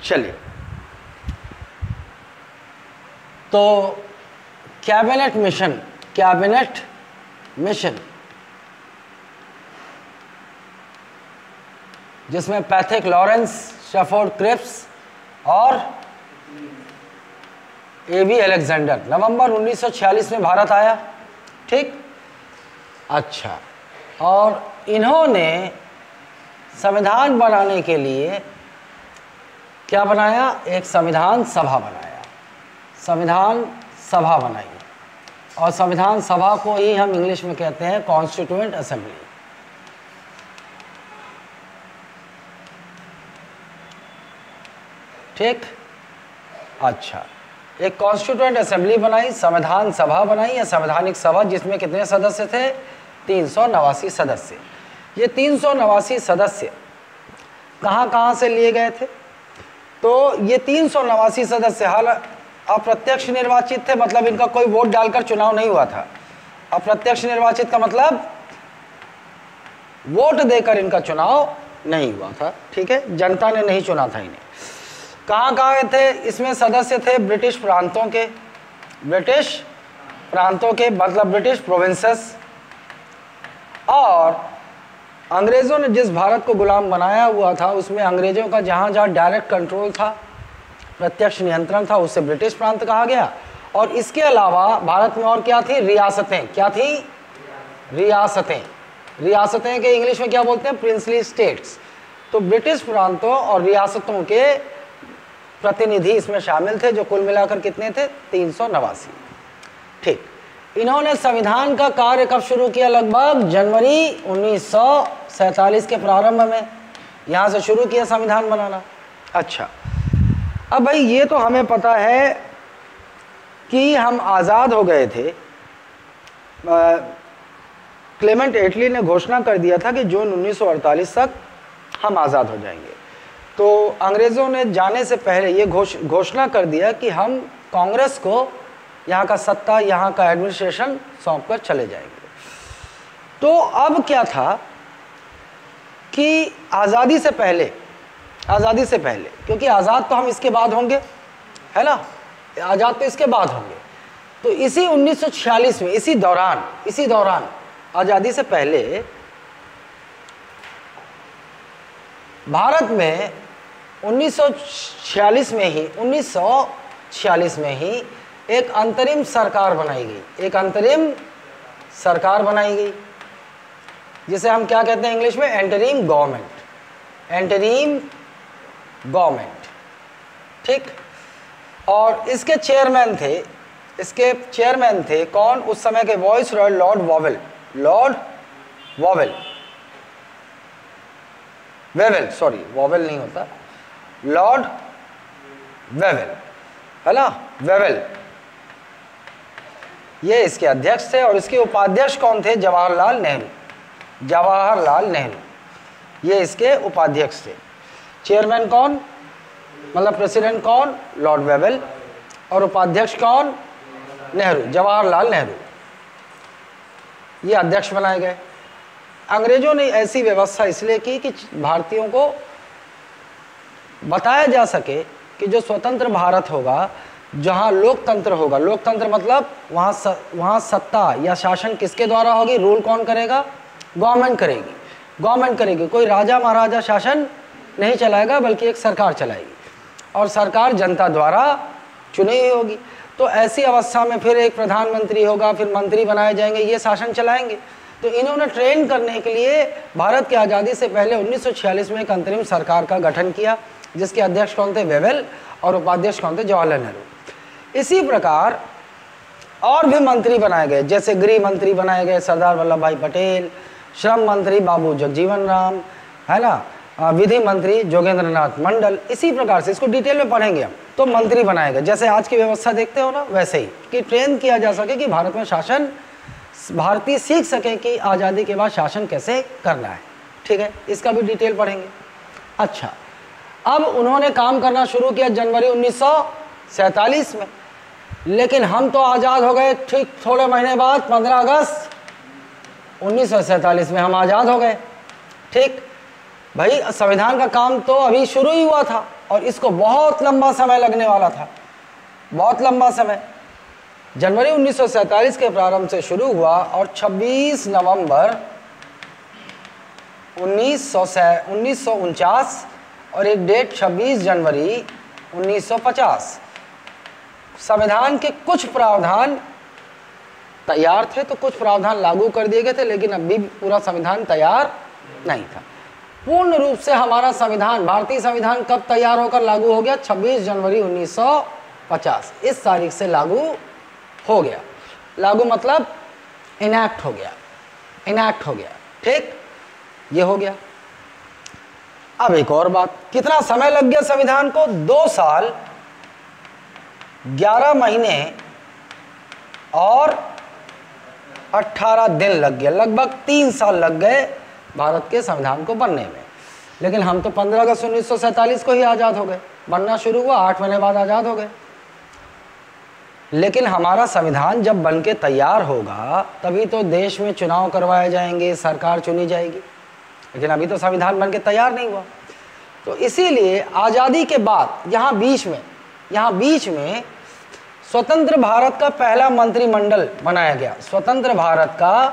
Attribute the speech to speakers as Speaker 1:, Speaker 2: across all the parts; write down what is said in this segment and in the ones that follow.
Speaker 1: चलिए, तो cabinet mission जिसमें पैथिक लॉरेंस, शेफोर्ड क्रिप्स और एबी अलेक्जेंडर नवंबर 1946 में भारत आया। ठीक, अच्छा, और इन्होंने संविधान बनाने के लिए क्या बनाया? एक संविधान सभा बनाया, संविधान सभा बनाई, और संविधान सभा को ही हम इंग्लिश में कहते हैं कॉन्स्टिट्यूएंट असेंबली। ठीक, अच्छा, एक कॉन्स्टिट्यूएंट असेंबली बनाई, संविधान सभा बनाई या संवैधानिक सभा, जिसमें कितने सदस्य थे? 389 सदस्य। ये 389 सदस्य कहाँ से लिए गए थे? तो ये 389 सदस्य हाल अप्रत्यक्ष निर्वाचित थे, मतलब इनका कोई वोट डालकर चुनाव नहीं हुआ था। अप्रत्यक्ष निर्वाचित का मतलब वोट देकर इनका चुनाव नहीं हुआ था। ठीक है, जनता ने नहीं चुना था इन्हें। कहाँ थे इसमें सदस्य? थे ब्रिटिश प्रांतों के मतलब ब्रिटिश प्रोविंसेस, और अंग्रेज़ों ने जिस भारत को गुलाम बनाया हुआ था उसमें अंग्रेज़ों का जहाँ जहाँ डायरेक्ट कंट्रोल था, प्रत्यक्ष नियंत्रण था, उसे ब्रिटिश प्रांत कहा गया। और इसके अलावा भारत में और क्या थी? रियासतें। क्या थी? रियासतें के इंग्लिश में क्या बोलते हैं? Princely states. तो ब्रिटिश प्रांतों और रियासतों के प्रतिनिधि इसमें शामिल थे, जो कुल मिलाकर कितने थे? 389। ठीक, इन्होंने संविधान का कार्य कब शुरू किया? लगभग जनवरी 1947 के प्रारंभ में यहाँ से शुरू किया संविधान बनाना। अच्छा, अब भाई ये तो हमें पता है कि हम आज़ाद हो गए थे। क्लेमेंट एटली ने घोषणा कर दिया था कि जून 1948 तक हम आज़ाद हो जाएंगे। तो अंग्रेज़ों ने जाने से पहले ये घोषणा कर दिया कि हम कांग्रेस को यहाँ का सत्ता, यहाँ का एडमिनिस्ट्रेशन सौंप कर चले जाएंगे। तो अब क्या था कि आज़ादी से पहले, क्योंकि आज़ाद तो हम इसके बाद होंगे, है ना, आज़ाद तो इसके बाद होंगे, तो इसी 1946 में, इसी दौरान आज़ादी से पहले भारत में 1946 में ही एक अंतरिम सरकार बनाई गई, जिसे हम क्या कहते हैं इंग्लिश में? Interim government. ठीक, और इसके चेयरमैन थे कौन? उस समय के वॉइस रॉय लॉर्ड वेवेल, है ना, वेवेल, ये इसके अध्यक्ष थे। और इसके उपाध्यक्ष कौन थे? जवाहरलाल नेहरू, ये इसके उपाध्यक्ष थे। चेयरमैन कौन, मतलब प्रेसिडेंट कौन? लॉर्ड वेवेल, और उपाध्यक्ष कौन? जवाहरलाल नेहरू, ये अध्यक्ष बनाए गए। अंग्रेजों ने ऐसी व्यवस्था इसलिए की कि भारतीयों को बताया जा सके कि जो स्वतंत्र भारत होगा, जहाँ लोकतंत्र होगा, लोकतंत्र मतलब वहाँ सत्ता या शासन किसके द्वारा होगी? रूल कौन करेगा? गवर्नमेंट करेगी। कोई राजा महाराजा शासन नहीं चलाएगा, बल्कि एक सरकार चलाएगी, और सरकार जनता द्वारा चुनी हुई होगी। तो ऐसी अवस्था में फिर एक प्रधानमंत्री होगा, फिर मंत्री बनाए जाएंगे, ये शासन चलाएंगे। तो इन्होंने ट्रेन करने के लिए भारत की आज़ादी से पहले 1946 में एक अंतरिम सरकार का गठन किया, जिसके अध्यक्ष कौन थे? वेवेल, और उपाध्यक्ष कौन थे? जवाहरलाल नेहरू। इसी प्रकार और भी मंत्री बनाए गए, जैसे गृह मंत्री बनाए गए सरदार वल्लभ भाई पटेल, श्रम मंत्री बाबू जगजीवन राम, है ना, विधि मंत्री जोगेंद्र नाथ मंडल। इसी प्रकार से इसको डिटेल में पढ़ेंगे हम। तो मंत्री बनाए गए, जैसे आज की व्यवस्था देखते हो ना, वैसे ही, कि ट्रेन किया जा सके कि भारत में शासन, भारतीय सीख सके कि आज़ादी के बाद शासन कैसे करना है। ठीक है, इसका भी डिटेल पढ़ेंगे। अच्छा, अब उन्होंने काम करना शुरू किया जनवरी 1947 में, लेकिन हम तो आज़ाद हो गए ठीक थोड़े महीने बाद, 15 अगस्त 1947 में हम आज़ाद हो गए। ठीक भाई, संविधान का काम तो अभी शुरू ही हुआ था, और इसको बहुत लंबा समय लगने वाला था, बहुत लंबा समय। जनवरी 1947 के प्रारंभ से शुरू हुआ और 26 नवंबर 1949 और एक डेट 26 जनवरी 1950। संविधान के कुछ प्रावधान तैयार थे तो कुछ प्रावधान लागू कर दिए गए थे, लेकिन अभी पूरा संविधान तैयार नहीं था। पूर्ण रूप से हमारा संविधान, भारतीय संविधान कब तैयार होकर लागू हो गया? 26 जनवरी 1950, इस तारीख से लागू हो गया। लागू मतलब इनैक्ट हो गया, इनैक्ट हो गया। ठीक, ये हो गया। अब एक और बात, कितना समय लग गया संविधान को? 2 साल 11 महीने और 18 दिन लग गया, लगभग 3 साल लग गए भारत के संविधान को बनने में। लेकिन हम तो 15 अगस्त 1947 को ही आज़ाद हो गए, बनना शुरू हुआ 8 महीने बाद आज़ाद हो गए। लेकिन हमारा संविधान जब बन के तैयार होगा तभी तो देश में चुनाव करवाए जाएंगे, सरकार चुनी जाएगी, लेकिन अभी तो संविधान बन के तैयार नहीं हुआ। तो इसीलिए आज़ादी के बाद यहाँ बीच में स्वतंत्र भारत का पहला मंत्रिमंडल बनाया गया। स्वतंत्र भारत का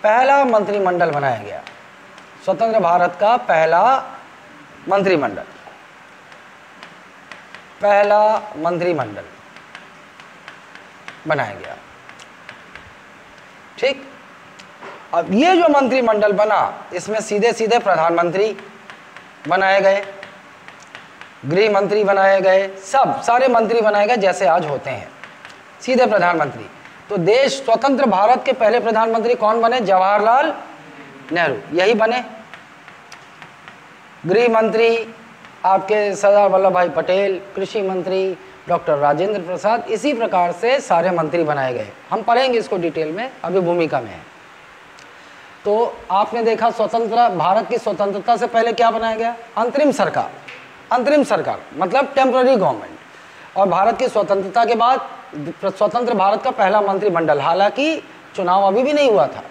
Speaker 1: पहला मंत्रिमंडल बनाया गया, स्वतंत्र भारत का पहला मंत्रिमंडल बनाया गया। ठीक, अब ये जो मंत्रिमंडल बना, इसमें सीधे सीधे प्रधानमंत्री बनाए गए, गृह मंत्री बनाए गए, सब सारे मंत्री बनाए गए जैसे आज होते हैं, सीधे प्रधानमंत्री। तो देश स्वतंत्र भारत के पहले प्रधानमंत्री कौन बने? जवाहरलाल नेहरू, यही बने। गृह मंत्री आपके सरदार वल्लभ भाई पटेल, कृषि मंत्री डॉक्टर राजेंद्र प्रसाद, इसी प्रकार से सारे मंत्री बनाए गए। हम पढ़ेंगे इसको डिटेल में, अभी भूमिका में है। तो आपने देखा स्वतंत्र भारत की स्वतंत्रता से पहले क्या बनाया गया? अंतरिम सरकार, अंतरिम सरकार मतलब टेम्पररी गवर्नमेंट। और भारत की स्वतंत्रता के बाद स्वतंत्र भारत का पहला मंत्रिमंडल, हालांकि चुनाव अभी भी नहीं हुआ था।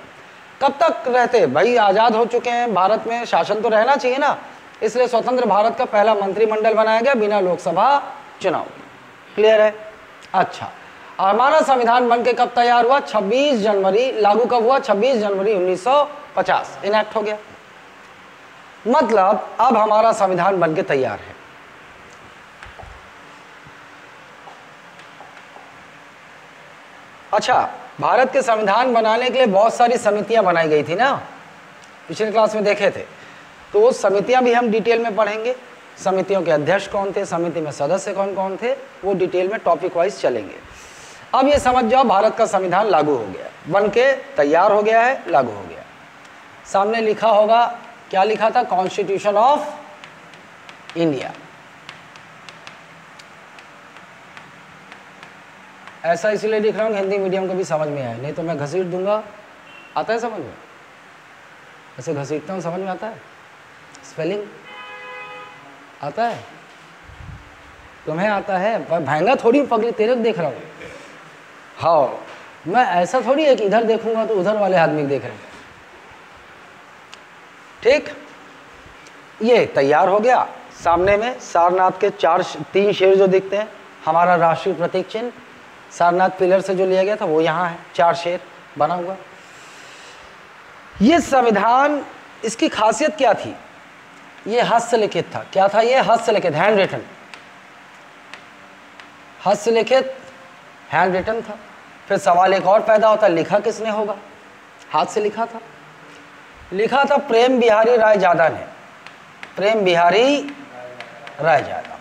Speaker 1: कब तक रहते भाई? आज़ाद हो चुके हैं, भारत में शासन तो रहना चाहिए ना, इसलिए स्वतंत्र भारत का पहला मंत्रिमंडल बनाया गया बिना लोकसभा चुनाव। क्लियर है? अच्छा, हमारा संविधान बन के कब तैयार हुआ? 26 जनवरी। लागू कब हुआ? 26 जनवरी 1950 इनैक्ट हो गया। मतलब अब हमारा संविधान बन के तैयार है। अच्छा, भारत के संविधान बनाने के लिए बहुत सारी समितियां बनाई गई थी ना, पिछले क्लास में देखे थे। तो वो समितियां भी हम डिटेल में पढ़ेंगे। समितियों के अध्यक्ष कौन थे, समिति में सदस्य कौन कौन थे, वो डिटेल में टॉपिक वाइज चलेंगे। अब ये समझ जाओ, भारत का संविधान लागू हो गया, बन के तैयार हो गया है, लागू हो गया। सामने लिखा होगा, क्या लिखा था? Constitution of India. ऐसा इसलिए लिख रहा हूँ हिंदी मीडियम को भी समझ में आए, नहीं तो मैं घसीट दूंगा। आता है समझ में? ऐसे घसीटता हूँ, समझ में आता है? स्पेलिंग आता है? तुम्हें आता है? महंगा थोड़ी पगली, तेरे को देख रहा हूँ। हाँ, मैं ऐसा थोड़ी है कि इधर देखूंगा तो उधर वाले आदमी देख रहे हैं। ठीक, ये तैयार हो गया। सामने में सारनाथ के 3 शेर जो दिखते हैं, हमारा राष्ट्रीय प्रतीक चिन्ह सारनाथ पिलर से जो लिया गया था वो यहाँ है, 4 शेर बना हुआ। ये संविधान, इसकी खासियत क्या थी? ये हस्तलिखित था। क्या था ये? हस्तलिखित, हैंड रिटन। हस्तलिखित, हैंड रिटन था। फिर सवाल एक और पैदा होता, लिखा किसने होगा? हाथ से लिखा था। लिखा था प्रेम बिहारी राय जादा ने, प्रेम बिहारी राय जादा।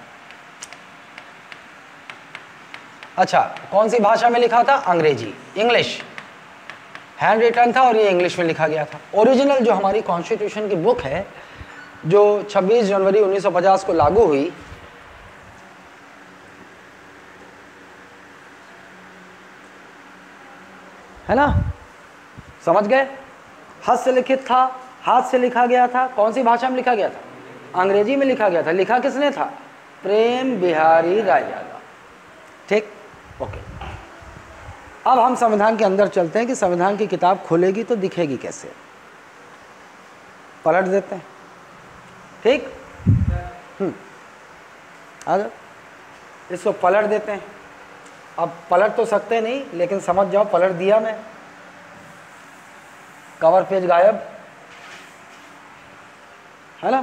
Speaker 1: अच्छा, कौन सी भाषा में लिखा था? अंग्रेजी, इंग्लिश। हैंड रिटन था और ये इंग्लिश में लिखा गया था। ओरिजिनल जो हमारी कॉन्स्टिट्यूशन की बुक है, जो 26 जनवरी 1950 को लागू हुई, है ना, समझ गए? हस्त लिखित था, हाथ से लिखा गया था। कौन सी भाषा में लिखा गया था? अंग्रेजी में लिखा गया था। लिखा किसने था? प्रेम बिहारी राय जादा। ठीक, ओके। अब हम संविधान के अंदर चलते हैं कि संविधान की किताब खोलेगी तो दिखेगी कैसे। पलट देते हैं। ठीक, अगर इसको पलट देते हैं, अब पलट तो सकते नहीं लेकिन समझ जाओ पलट दिया मैं, कवर पेज गायब है ना।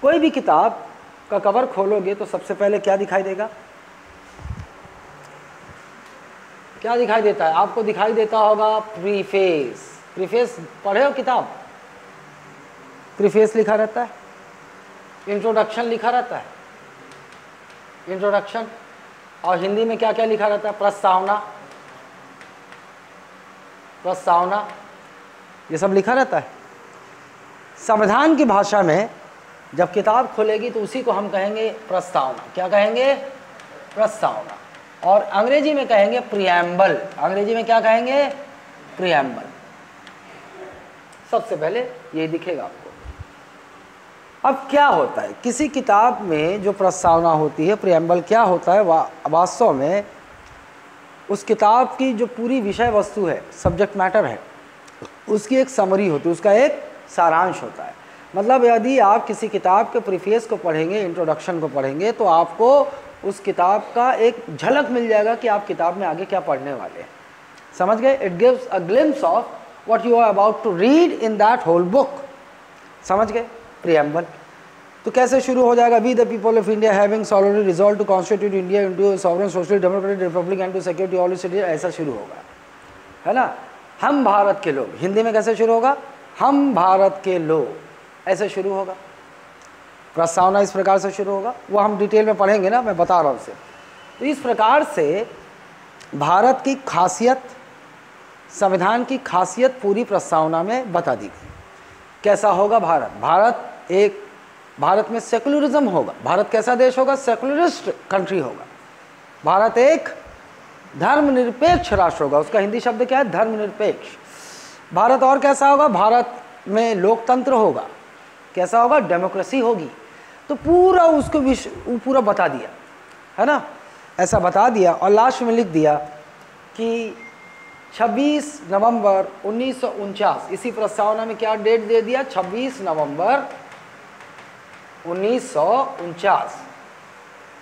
Speaker 1: कोई भी किताब का कवर खोलोगे तो सबसे पहले क्या दिखाई देगा, क्या दिखाई देता है आपको, दिखाई देता होगा प्रीफेस। प्रीफेस पढ़े हो किताब, प्रीफेस लिखा रहता है, इंट्रोडक्शन लिखा रहता है, इंट्रोडक्शन, और हिंदी में क्या क्या लिखा रहता है, प्रस्तावना, प्रस्तावना, ये सब लिखा रहता है। संविधान की भाषा में जब किताब खोलेगी तो उसी को हम कहेंगे प्रस्तावना। क्या कहेंगे, प्रस्तावना। और अंग्रेजी में कहेंगे प्रिएम्बल, अंग्रेजी में क्या कहेंगे, प्रिएम्बल। सबसे पहले ये दिखेगा आपको। अब क्या होता है किसी किताब में जो प्रस्तावना होती है, प्रिएम्बल क्या होता है, वास्तव में उस किताब की जो पूरी विषय वस्तु है, सब्जेक्ट मैटर है, उसकी एक समरी होती है, उसका एक सारांश होता है। मतलब यदि आप किसी किताब के प्रीफेस को पढ़ेंगे, इंट्रोडक्शन को पढ़ेंगे, तो आपको उस किताब का एक झलक मिल जाएगा कि आप किताब में आगे क्या पढ़ने वाले हैं। समझ गए, it gives a glimpse of what you are about to read in that whole book. समझ गए, प्रिएम्बल। तो कैसे शुरू हो जाएगा, we the people of India having solidly resolve to constitute India into a sovereign social democratic republic and to secure all citizen, ऐसा शुरू होगा, है ना। हम भारत के लोग, हिंदी में कैसे शुरू होगा, हम भारत के लोग, ऐसे शुरू होगा। प्रस्तावना इस प्रकार से शुरू होगा, वो हम डिटेल में पढ़ेंगे ना, मैं बता रहा हूँ उसे। तो इस प्रकार से भारत की खासियत, संविधान की खासियत पूरी प्रस्तावना में बता दी गई। कैसा होगा भारत, भारत में सेकुलरिज्म होगा। भारत कैसा देश होगा, सेकुलरिस्ट कंट्री होगा। भारत एक धर्मनिरपेक्ष राष्ट्र होगा, उसका हिंदी शब्द क्या है, धर्मनिरपेक्ष। भारत और कैसा होगा, भारत में लोकतंत्र होगा। कैसा होगा, डेमोक्रेसी होगी। तो पूरा उसको पूरा बता दिया, है ना, ऐसा बता दिया। और लास्ट में लिख दिया कि 26 नवंबर 1949, इसी प्रस्तावना में क्या डेट दे दिया, 26 नवंबर 1949,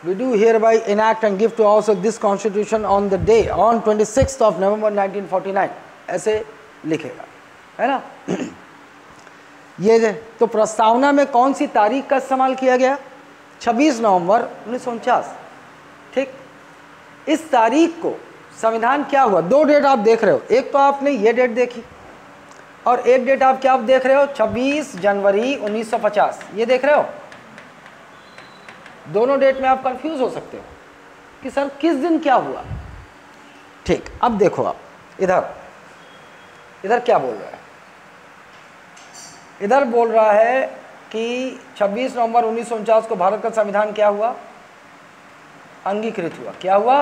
Speaker 1: we do hereby enact and give to ourselves this constitution on the day on 26th of November 1949, ऐसे लिखेगा, है ना। ये तो प्रस्तावना में कौन सी तारीख का इस्तेमाल किया गया, 26 नवंबर 1949, ठीक। इस तारीख को संविधान क्या हुआ, दो डेट आप देख रहे हो, एक तो आपने ये डेट देखी और एक डेट आप क्या देख रहे हो, 26 जनवरी 1950, ये देख रहे हो। दोनों डेट में आप कंफ्यूज हो सकते हो कि सर किस दिन क्या हुआ। ठीक, अब देखो आप इधर क्या बोल रहा है, इधर बोल रहा है कि 26 नवंबर 1949 को भारत का संविधान क्या हुआ, अंगीकृत हुआ। क्या हुआ,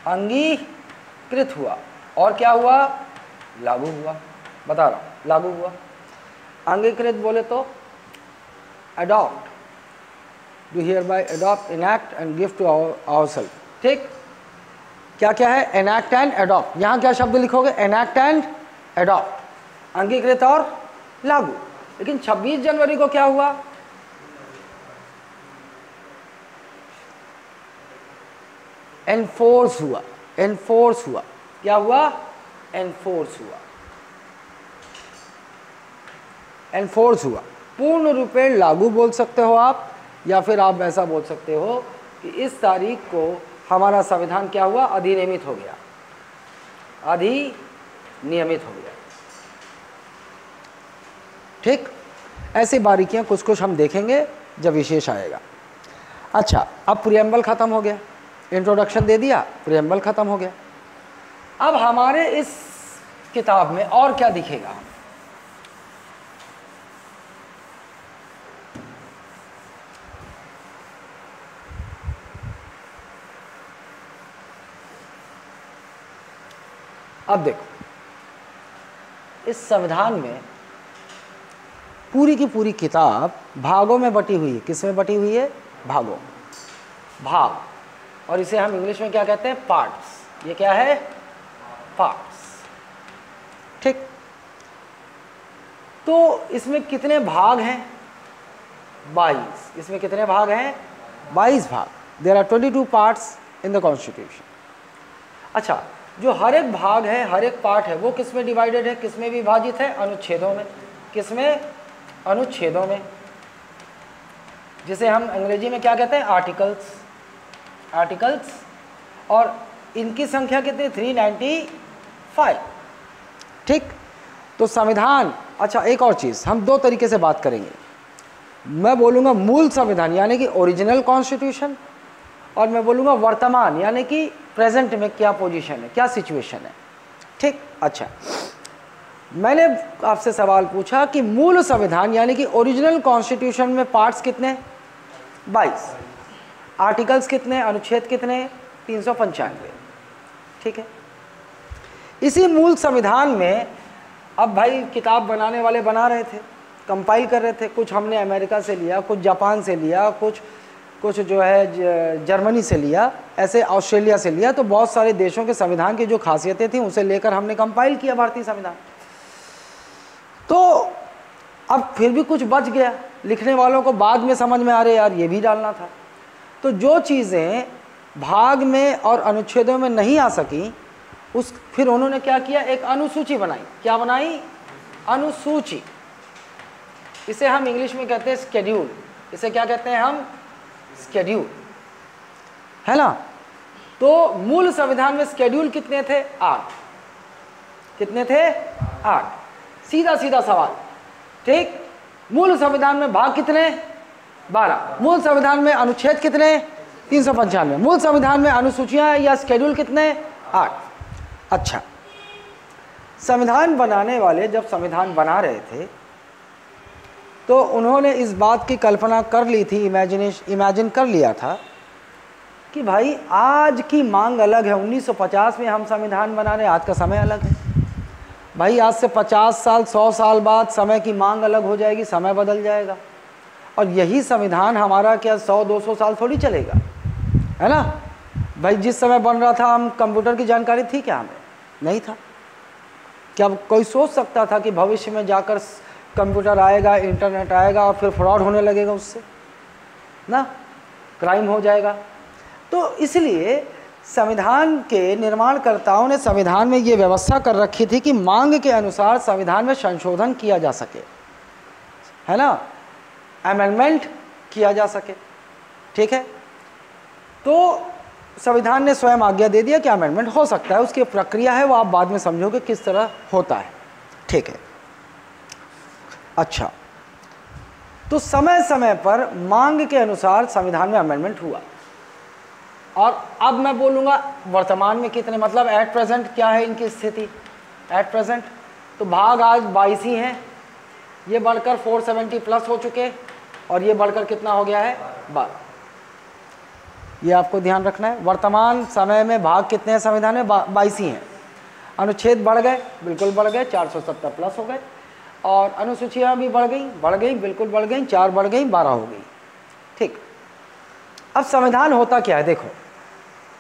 Speaker 1: अंगीकृत हुआ। और क्या हुआ, लागू हुआ। बता रहा हूं, लागू हुआ। अंगीकृत बोले तो adopt, do hereby adopt, enact and give to ourselves. ठीक, क्या क्या है, एनैक्ट एंड अडॉप्ट। यहां क्या शब्द लिखोगे, एनैक्ट एंड अडॉप्ट, अंगीकृत और लागू। लेकिन 26 जनवरी को क्या हुआ, एनफोर्स हुआ। एनफोर्स हुआ, क्या हुआ, एनफोर्स हुआ। एनफोर्स हुआ, पूर्ण रूपेण लागू बोल सकते हो आप, या फिर आप ऐसा बोल सकते हो कि इस तारीख को हमारा संविधान क्या हुआ, अधिनियमित हो गया, अधिनियमित हो गया। ठीक, ऐसी बारीकियां कुछ कुछ हम देखेंगे जब विशेष आएगा। अच्छा, अब प्रिएम्बल खत्म हो गया, इंट्रोडक्शन दे दिया, प्रिएम्बल खत्म हो गया। अब हमारे इस किताब में और क्या दिखेगा, अब देखो इस संविधान में पूरी की पूरी किताब भागों में बटी हुई है। किस में बटी हुई है, भागों, भाग। और इसे हम इंग्लिश में क्या कहते हैं, पार्ट्स। ये क्या है, पार्ट्स। ठीक, तो इसमें कितने भाग हैं, 22। इसमें कितने भाग हैं, 22 भाग, there are 22 parts in the constitution. अच्छा, जो हर एक भाग है, हर एक पार्ट है, वो किस में डिवाइडेड है, किस में विभाजित है? अनुच्छेदों में। किस में? अनुच्छेदों में, जिसे हम अंग्रेजी में क्या कहते हैं? आर्टिकल्स। आर्टिकल्स। और इनकी संख्या कितनी? 395। ठीक, तो संविधान। अच्छा, एक और चीज़ हम दो तरीके से बात करेंगे। मैं बोलूँगा मूल संविधान यानी कि ओरिजिनल कॉन्स्टिट्यूशन, और मैं बोलूँगा वर्तमान यानी कि प्रेजेंट में क्या पोजीशन है, क्या सिचुएशन है। ठीक, अच्छा, मैंने आपसे सवाल पूछा कि मूल संविधान यानी कि ओरिजिनल कॉन्स्टिट्यूशन में पार्ट्स कितने? 22। आर्टिकल्स कितने? अनुच्छेद कितने? 395। ठीक है, इसी मूल संविधान में अब भाई किताब बनाने वाले बना रहे थे, कंपाइल कर रहे थे। कुछ हमने अमेरिका से लिया, कुछ जापान से लिया, कुछ जो है जर्मनी से लिया, ऐसे ऑस्ट्रेलिया से लिया। तो बहुत सारे देशों के संविधान की जो खासियतें थी उसे लेकर हमने कंपाइल किया भारतीय संविधान। तो अब फिर भी कुछ बच गया, लिखने वालों को बाद में समझ में आ रहे यार ये भी डालना था। तो जो चीज़ें भाग में और अनुच्छेदों में नहीं आ सकी, फिर उन्होंने क्या किया? एक अनुसूची बनाई। क्या बनाई? अनुसूची। इसे हम इंग्लिश में कहते हैं स्केड्यूल। इसे क्या कहते हैं हम? स्केड्यूल, है ना। तो मूल संविधान में स्केड्यूल कितने थे? 8। कितने थे? 8। सीधा सीधा सवाल। ठीक, मूल संविधान में भाग कितने? 12। मूल संविधान में अनुच्छेद कितने? 395। मूल संविधान में अनुसूचियां या स्केड्यूल कितने? 8। अच्छा, संविधान बनाने वाले जब संविधान बना रहे थे तो उन्होंने इस बात की कल्पना कर ली थी, इमेजिन कर लिया था कि भाई आज की मांग अलग है। 1950 में हम संविधान बना रहे, आज का समय अलग है। भाई आज से 50 साल 100 साल बाद समय की मांग अलग हो जाएगी, समय बदल जाएगा। और यही संविधान हमारा क्या 100-200 साल थोड़ी चलेगा, है ना। भाई जिस समय बन रहा था हम कंप्यूटर की जानकारी थी क्या? हमें नहीं था। क्या कोई सोच सकता था कि भविष्य में जाकर कंप्यूटर आएगा, इंटरनेट आएगा और फिर फ्रॉड होने लगेगा, उससे ना क्राइम हो जाएगा। तो इसलिए संविधान के निर्माणकर्ताओं ने संविधान में ये व्यवस्था कर रखी थी कि मांग के अनुसार संविधान में संशोधन किया जा सके, है ना, अमेंडमेंट किया जा सके। ठीक है, तो संविधान ने स्वयं आज्ञा दे दिया कि अमेंडमेंट हो सकता है। उसकी प्रक्रिया है वो आप बाद में समझोगे किस तरह होता है। ठीक है, अच्छा, तो समय समय पर मांग के अनुसार संविधान में अमेंडमेंट हुआ। और अब मैं बोलूँगा वर्तमान में कितने, मतलब एट प्रेजेंट क्या है इनकी स्थिति एट प्रेजेंट। तो भाग आज 22 ही हैं, ये बढ़कर 470 प्लस हो चुके, और ये बढ़कर कितना हो गया है? 12। ये आपको ध्यान रखना है। वर्तमान समय में भाग कितने हैं संविधान में? 22 ही हैं। अनुच्छेद बढ़ गए, बिल्कुल बढ़ गए, 470 प्लस हो गए। और अनुसूचियाँ भी बढ़ गई, बिल्कुल बढ़ गई, 4 बढ़ गई, 12 हो गई। ठीक, अब संविधान होता क्या है? देखो,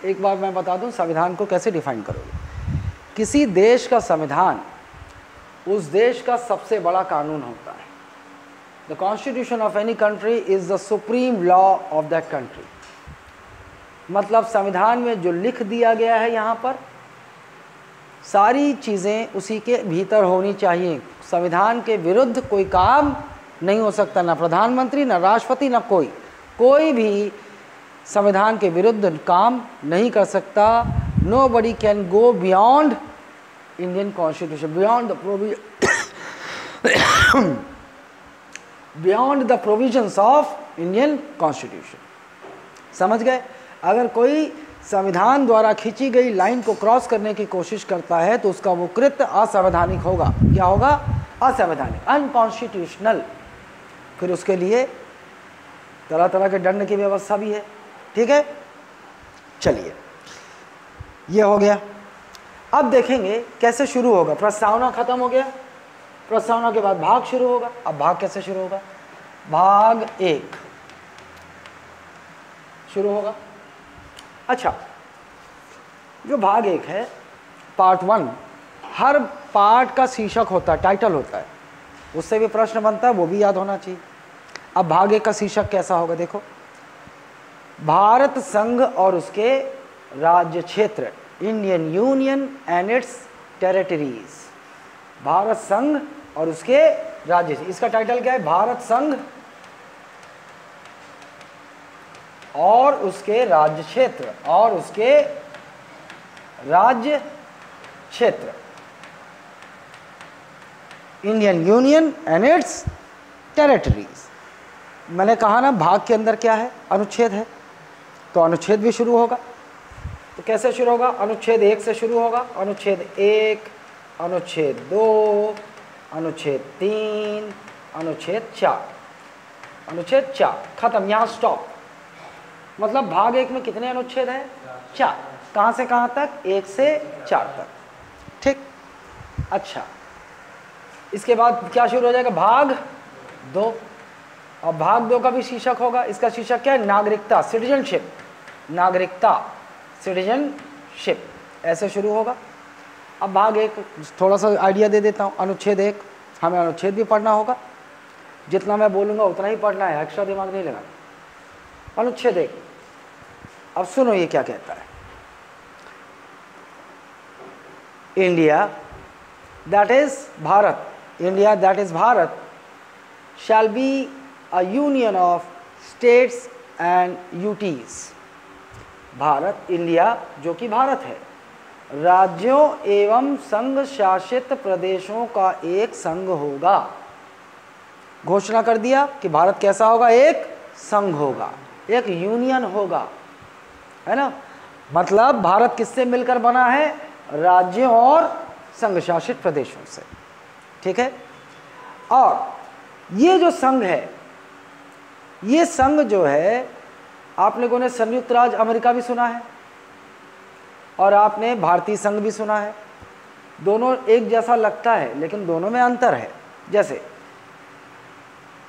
Speaker 1: एक बार मैं बता दूं संविधान को कैसे डिफाइन करोगे। किसी देश का संविधान उस देश का सबसे बड़ा कानून होता है। The constitution of any country is the supreme law of that country. मतलब संविधान में जो लिख दिया गया है यहाँ पर सारी चीज़ें उसी के भीतर होनी चाहिए। संविधान के विरुद्ध कोई काम नहीं हो सकता, ना प्रधानमंत्री, ना राष्ट्रपति, ना कोई भी संविधान के विरुद्ध काम नहीं कर सकता। Nobody can go beyond Indian constitution, beyond the provisions of Indian constitution. समझ गए? अगर कोई संविधान द्वारा खींची गई लाइन को क्रॉस करने की कोशिश करता है तो उसका वो कृत्य असंवैधानिक होगा। क्या होगा? असंवैधानिक, अनकॉन्स्टिट्यूशनल। फिर उसके लिए तरह तरह के दंड की व्यवस्था भी है। ठीक है, चलिए ये हो गया। अब देखेंगे कैसे शुरू होगा। प्रस्तावना खत्म हो गया, प्रस्तावना के बाद भाग शुरू होगा। अब भाग कैसे शुरू होगा? भाग 1 शुरू होगा। अच्छा, जो भाग 1 है, पार्ट 1, हर पार्ट का शीर्षक होता है, टाइटल होता है, उससे भी प्रश्न बनता है, वो भी याद होना चाहिए। अब भाग 1 का शीर्षक कैसा होगा? देखो, भारत संघ और उसके राज्य क्षेत्र, Indian union and it's territories. Bharat संघ और उसके राज्य, इसका टाइटल क्या है? भारत संघ और उसके राज्य क्षेत्र, और उसके राज्य क्षेत्र, Indian union and it's territories. मैंने कहा ना भाग के अंदर क्या है? अनुच्छेद है, तो अनुच्छेद भी शुरू होगा। तो कैसे शुरू होगा? अनुच्छेद 1 से शुरू होगा। अनुच्छेद 1, अनुच्छेद 2, अनुच्छेद 3, अनुच्छेद 4, अनुच्छेद 4 खत्म, यहाँ स्टॉप। मतलब भाग 1 में कितने अनुच्छेद हैं? 4। कहाँ से कहाँ तक? 1 से 4 तक। ठीक, अच्छा, इसके बाद क्या शुरू हो जाएगा? भाग 2। और भाग 2 का भी शीर्षक होगा। इसका शीर्षक क्या है? नागरिकता, सिटीजनशिप। नागरिकता, सिटीजनशिप, ऐसे शुरू होगा। अब भाग 1 थोड़ा सा आइडिया दे देता हूँ। अनुच्छेद 1, हमें अनुच्छेद भी पढ़ना होगा, जितना मैं बोलूँगा उतना ही पढ़ना है, एक्स्ट्रा दिमाग नहीं लगाना। अनुच्छेद 1, अब सुनो ये क्या कहता है। India that is Bharat, India that is Bharat shall be a union of states and UTs. Bharat, India जो कि भारत है, राज्यों एवं संघ शासित प्रदेशों का एक संघ होगा। घोषणा कर दिया कि भारत कैसा होगा? एक संघ होगा, एक यूनियन होगा, है ना। मतलब भारत किससे मिलकर बना है? राज्यों और संघ शासित प्रदेशों से। ठीक है। और ये जो संघ है, ये संघ जो है, आप लोगों ने संयुक्त राज्य अमेरिका भी सुना है और आपने भारतीय संघ भी सुना है। दोनों एक जैसा लगता है लेकिन दोनों में अंतर है। जैसे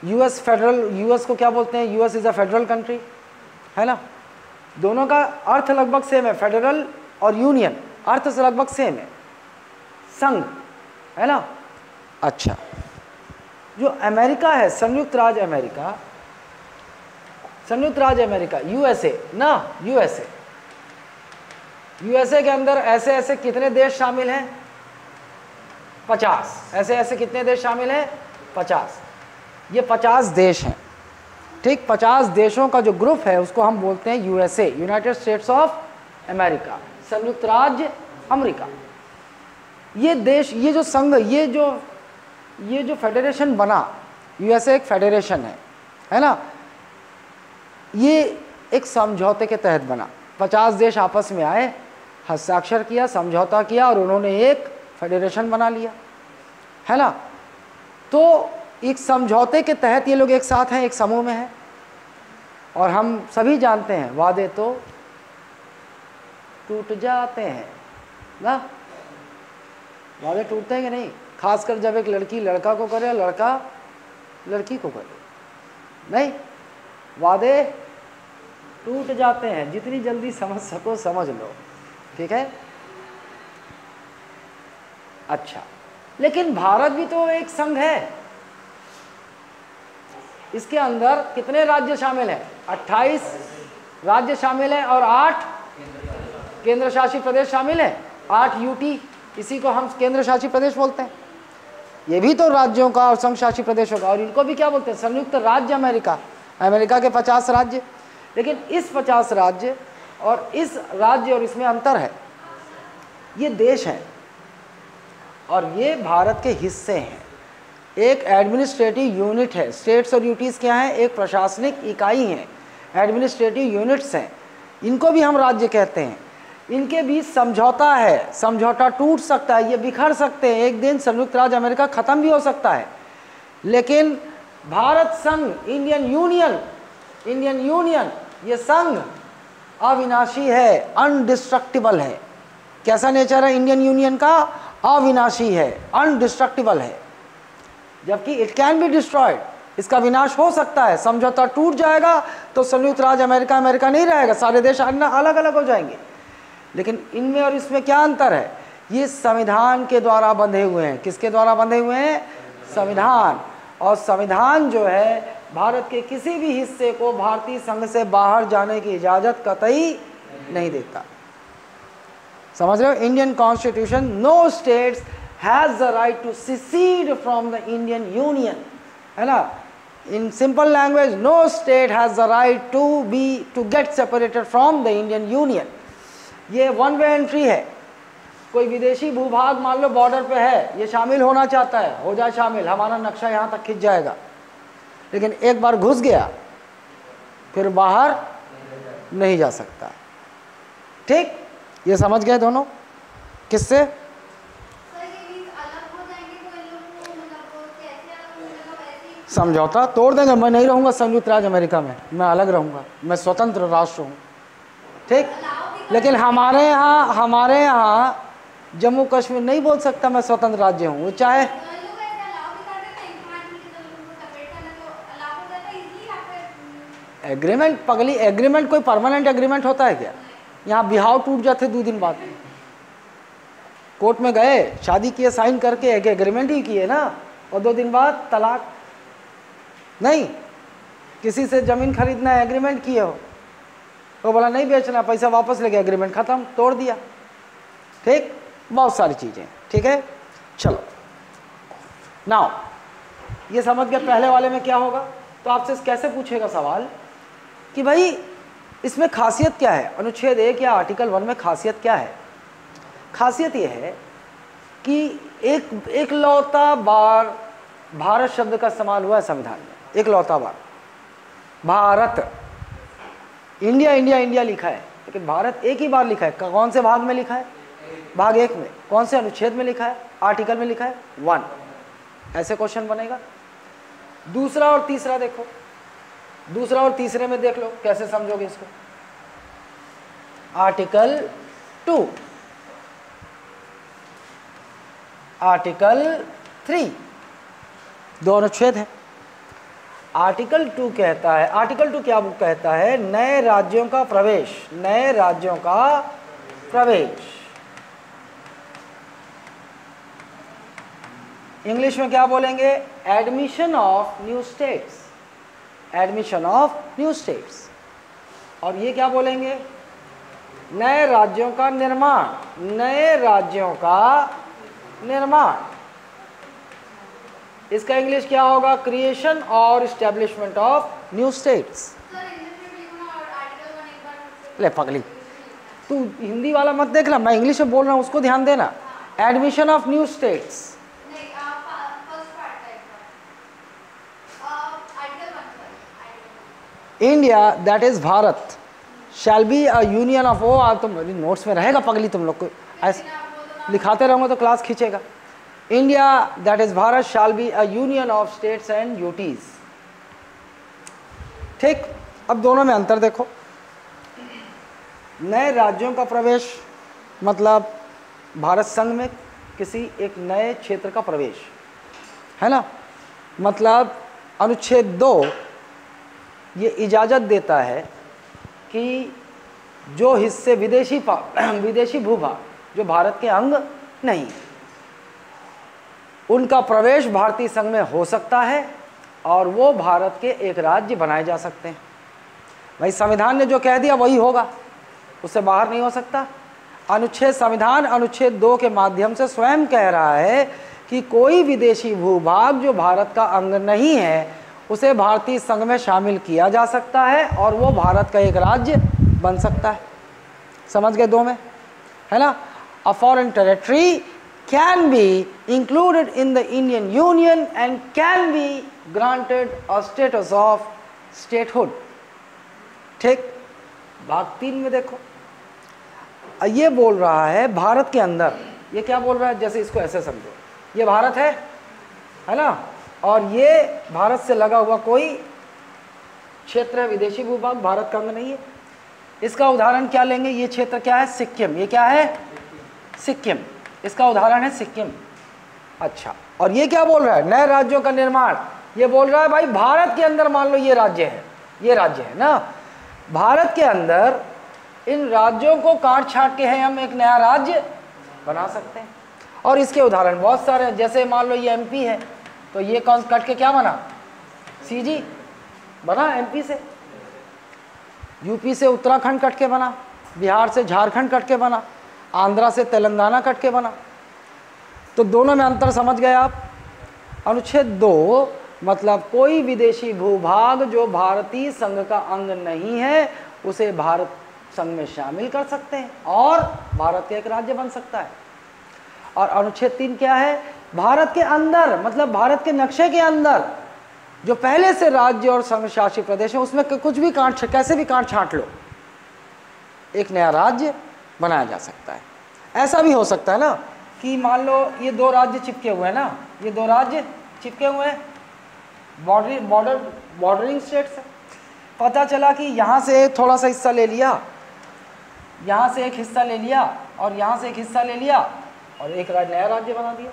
Speaker 1: यूएस फेडरल, यूएस को क्या बोलते हैं? US is a federal country, है ना। दोनों का अर्थ लगभग सेम है, फेडरल और यूनियन अर्थ से लगभग सेम है, संघ, है ना। अच्छा, जो अमेरिका है, संयुक्त राज्य अमेरिका, संयुक्त राज्य अमेरिका, यूएसए ना, यूएसए, यूएसए के अंदर ऐसे ऐसे कितने देश शामिल हैं? 50। ऐसे ऐसे कितने देश शामिल हैं? 50। ये 50 देश हैं। ठीक, 50 देशों का जो ग्रुप है उसको हम बोलते हैं USA, United states of America, संयुक्त राज्य अमेरिका। ये देश, ये जो संघ, ये जो फेडरेशन बना, यूएसए एक फेडरेशन है ना। ये एक समझौते के तहत बना। 50 देश आपस में आए, हस्ताक्षर किया, समझौता किया और उन्होंने एक फेडरेशन बना लिया, है ना। तो एक समझौते के तहत ये लोग एक साथ हैं, एक समूह में हैं। और हम सभी जानते हैं वादे तो टूट जाते हैं ना, वादे टूटते हैं कि नहीं? खासकर जब एक लड़की लड़का को करे, लड़का लड़की को करे, नहीं, वादे टूट जाते हैं। जितनी जल्दी समझ सको समझ लो, ठीक है। अच्छा, लेकिन भारत भी तो एक संघ है। इसके अंदर कितने राज्य शामिल हैं? 28 राज्य शामिल हैं और 8 केंद्र शासित प्रदेश शामिल हैं। 8 यूटी, इसी को हम केंद्र शासित प्रदेश बोलते हैं। ये भी तो राज्यों का और संघ शासित प्रदेशों का, और इनको भी क्या बोलते हैं? संयुक्त राज्य अमेरिका, अमेरिका के 50 राज्य। लेकिन इस 50 राज्य और इस राज्य और इसमें अंतर है। ये देश हैं और ये भारत के हिस्से हैं। एक एडमिनिस्ट्रेटिव यूनिट है। स्टेट्स और यूटीज़ क्या हैं? एक प्रशासनिक इकाई हैं, एडमिनिस्ट्रेटिव यूनिट्स हैं। इनको भी हम राज्य कहते हैं। इनके बीच समझौता है, समझौता टूट सकता है, ये बिखर सकते हैं। एक दिन संयुक्त राज्य अमेरिका ख़त्म भी हो सकता है, लेकिन भारत संघ, इंडियन यूनियन, ये संघ अविनाशी है, अनडिस्ट्रक्टिबल है। कैसा नेचर है इंडियन यूनियन का? अविनाशी है, अनडिस्ट्रक्टिबल है। जबकि इट कैन बी डिस्ट्रॉयड, इसका विनाश हो सकता है। समझौता टूट जाएगा तो संयुक्त राज्य अमेरिका अमेरिका नहीं रहेगा, सारे देश अलग अलग हो जाएंगे। लेकिन इनमें और इसमें क्या अंतर है? ये संविधान के द्वारा बंधे हुए हैं। किसके द्वारा बंधे हुए हैं? संविधान। और संविधान जो है भारत के किसी भी हिस्से को भारतीय संघ से बाहर जाने की इजाजत कतई नहीं देता। समझ रहे हो? Indian constitution, no states has the right to secede from the Indian union, है ना। In simple language, no state has the right to get separated from the Indian union. ये वन वे एंट्री है। कोई विदेशी भूभाग मान लो border पे है, ये शामिल होना चाहता है, हो जाए शामिल, हमारा नक्शा यहाँ तक खिंच जाएगा, लेकिन एक बार घुस गया फिर बाहर नहीं जा सकता। ठीक, ये समझ गए दोनों? किससे? समझौता तोड़ देंगे। मैं नहीं रहूँगा संयुक्त राज्य अमेरिका में, मैं अलग रहूँगा, मैं स्वतंत्र राष्ट्र हूँ। ठीक, लेकिन हमारे यहाँ जम्मू कश्मीर नहीं बोल सकता मैं स्वतंत्र राज्य हूँ, वो चाहे एग्रीमेंट पगली, एग्रीमेंट कोई परमानेंट एग्रीमेंट होता है क्या? यहाँ बिहाव टूट जाते 2 दिन बाद, कोर्ट में गए, शादी किए, साइन करके एक एग्रीमेंट ही किए ना, और 2 दिन बाद तलाक। नहीं, किसी से ज़मीन खरीदना है, एग्रीमेंट किए हो, वो बोला नहीं बेचना, पैसा वापस ले गया, एग्रीमेंट ख़त्म, तोड़ दिया। ठीक, बहुत सारी चीज़ें। ठीक है, चलो नाउ ये समझ गए पहले वाले में क्या होगा। तो आपसे कैसे पूछेगा सवाल कि भाई इसमें खासियत क्या है, अनुच्छेद 1 या आर्टिकल 1 में खासियत क्या है? खासियत ये है कि एक लौता बार भारत शब्द का इस्तेमाल हुआ है संविधान में, एक लौता बार। भारत, इंडिया इंडिया इंडिया लिखा है, लेकिन भारत एक ही बार लिखा है। कौन से भाग में लिखा है? भाग 1 में। कौन से अनुच्छेद में लिखा है? आर्टिकल में लिखा है 1। ऐसे क्वेश्चन बनेगा। दूसरा और तीसरा देखो, दूसरा और तीसरे में देख लो कैसे समझोगे इसको। आर्टिकल 2, आर्टिकल 3, 2 अनुच्छेद हैं। आर्टिकल 2 कहता है, आर्टिकल 2 क्या कहता है? नए राज्यों का प्रवेश, नए राज्यों का प्रवेश। इंग्लिश में क्या बोलेंगे? Admission of new states, admission of new states. और ये क्या बोलेंगे? नए राज्यों का निर्माण, नए राज्यों का निर्माण। इसका इंग्लिश क्या होगा? क्रिएशन और इस्टेब्लिशमेंट ऑफ न्यू स्टेट्स। ले पगली, तू हिंदी वाला मत देखना, मैं इंग्लिश में बोल रहा हूँ, उसको ध्यान देना। Admission of new states, India that is Bharat shall be a union of, वो तुम नोट्स में रहेगा पगली, तुम लोग को ऐसे लिखाते रहोगे तो क्लास खींचेगा। India that is Bharat shall be a union of states and UTs. ठीक, अब दोनों में अंतर देखो। नए राज्यों का प्रवेश मतलब भारत संघ में किसी एक नए क्षेत्र का प्रवेश है ना। मतलब अनुच्छेद 2 ये इजाज़त देता है कि जो हिस्से विदेशी भूभाग जो भारत के अंग नहीं, उनका प्रवेश भारतीय संघ में हो सकता है और वो भारत के एक राज्य बनाए जा सकते हैं। भाई संविधान ने जो कह दिया वही होगा, उससे बाहर नहीं हो सकता। संविधान अनुच्छेद 2 के माध्यम से स्वयं कह रहा है कि कोई विदेशी भूभाग जो भारत का अंग नहीं है उसे भारतीय संघ में शामिल किया जा सकता है और वो भारत का एक राज्य बन सकता है। समझ गए 2 में, है ना। A foreign territory can be included in the Indian union and can be granted a status of statehood. ठीक, भाग 3 में देखो, ये बोल रहा है भारत के अंदर, ये क्या बोल रहा है? जैसे इसको ऐसे समझो, ये भारत है ना, और ये भारत से लगा हुआ कोई क्षेत्र है, विदेशी भूभाग, भारत का अंग नहीं है। इसका उदाहरण क्या लेंगे? ये क्षेत्र क्या है? सिक्किम। ये क्या है? सिक्किम। इसका उदाहरण है सिक्किम। अच्छा, और ये क्या बोल रहा है? नए राज्यों का निर्माण। ये बोल रहा है भाई भारत के अंदर मान लो ये राज्य है, ये राज्य है ना, भारत के अंदर इन राज्यों को काट छाट के है हम एक नया राज्य बना सकते हैं। और इसके उदाहरण बहुत सारे हैं। जैसे मान लो ये एमपी है, तो ये कौन कट के क्या बना? सीजी। बना एमपी से, यूपी से उत्तराखंड कट के बना, बिहार से झारखंड कट के बना, आंध्रा से तेलंगाना कट के बना। तो दोनों में अंतर समझ गए आप। अनुच्छेद 2 मतलब कोई विदेशी भूभाग जो भारतीय संघ का अंग नहीं है उसे भारत संघ में शामिल कर सकते हैं और भारत का एक राज्य बन सकता है। और अनुच्छेद 3 क्या है, भारत के अंदर मतलब भारत के नक्शे के अंदर जो पहले से राज्य और संघ शासित प्रदेश है उसमें कुछ भी काट, कैसे भी काट छांट लो, एक नया राज्य बनाया जा सकता है। ऐसा भी हो सकता है ना कि मान लो ये 2 राज्य चिपके हुए हैं ना, ये 2 राज्य चिपके हुए हैं, बॉर्डरिंग स्टेट्स है। पता चला कि यहाँ से थोड़ा सा हिस्सा ले लिया, यहाँ से एक हिस्सा ले लिया और यहाँ से एक हिस्सा ले लिया और एक नया राज्य बना दिया,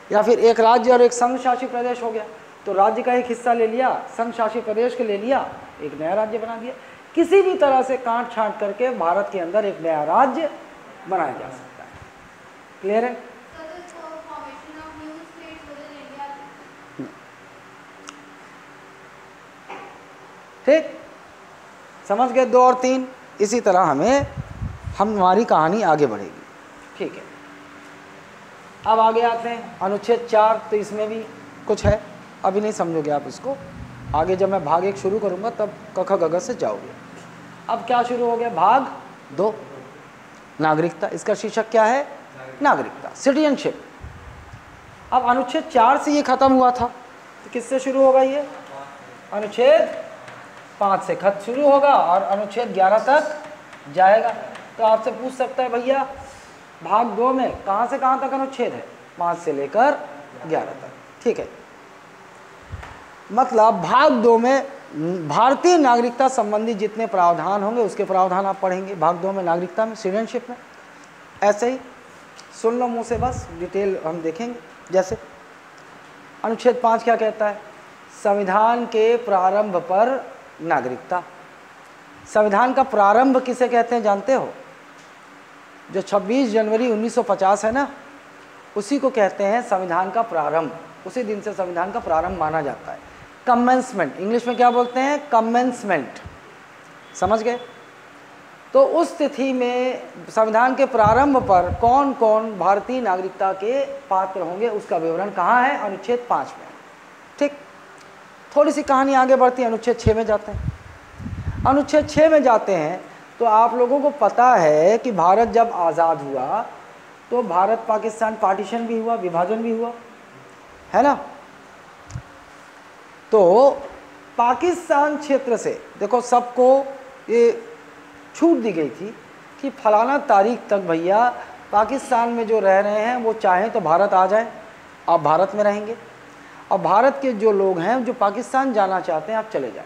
Speaker 1: या फिर एक राज्य और एक संघ शासित प्रदेश हो गया। तो राज्य का एक हिस्सा ले लिया, संघ शासित प्रदेश के ले लिया, एक नया राज्य बना दिया। किसी भी तरह से काट छांट करके भारत के अंदर एक नया राज्य बनाया जा सकता है। क्लियर है? ठीक, समझ गए 2 और 3। इसी तरह हमारी कहानी आगे बढ़ेगी। ठीक है, अब आगे आते हैं अनुच्छेद 4। तो इसमें भी कुछ है, अभी नहीं समझोगे आप इसको, आगे जब मैं भाग 1 शुरू करूंगा तब क ख ग घ से जाओगे। अब क्या शुरू हो गया, भाग 2 नागरिकता। इसका शीर्षक क्या है, नागरिकता, सिटीजनशिप। अब अनुच्छेद 4 से ये खत्म हुआ था, तो किससे शुरू होगा ये, अनुच्छेद 5 से खत शुरू होगा और अनुच्छेद 11 तक जाएगा। तो आपसे पूछ सकता है भैया भाग 2 में कहाँ से कहाँ तक अनुच्छेद है, 5 से लेकर 11 तक। ठीक है, मतलब भाग 2 में भारतीय नागरिकता संबंधी जितने प्रावधान होंगे उसके प्रावधान आप पढ़ेंगे भाग 2 में, नागरिकता में, सिटीजनशिप में। ऐसे ही सुन लो मुँह से, बस डिटेल हम देखेंगे। जैसे अनुच्छेद 5 क्या कहता है, संविधान के प्रारंभ पर नागरिकता। संविधान का प्रारंभ किसे कहते हैं जानते हो, जो 26 जनवरी 1950 है ना, उसी को कहते हैं संविधान का प्रारंभ। उसी दिन से संविधान का प्रारंभ माना जाता है। कमेंसमेंट, इंग्लिश में क्या बोलते हैं, कमेंसमेंट, समझ गए। तो उस तिथि में संविधान के प्रारंभ पर कौन कौन भारतीय नागरिकता के पात्र होंगे उसका विवरण कहाँ है, अनुच्छेद 5 में। ठीक, थोड़ी सी कहानी आगे बढ़ती है, अनुच्छेद 6 में जाते हैं। अनुच्छेद 6 में जाते हैं तो आप लोगों को पता है कि भारत जब आज़ाद हुआ तो भारत पाकिस्तान पार्टीशन भी हुआ, विभाजन भी हुआ, है ना। तो पाकिस्तान क्षेत्र से देखो सबको ये छूट दी गई थी कि फलाना तारीख तक भैया पाकिस्तान में जो रह रहे हैं वो चाहें तो भारत आ जाएं, आप भारत में रहेंगे, और भारत के जो लोग हैं जो पाकिस्तान जाना चाहते हैं आप चले जाएं,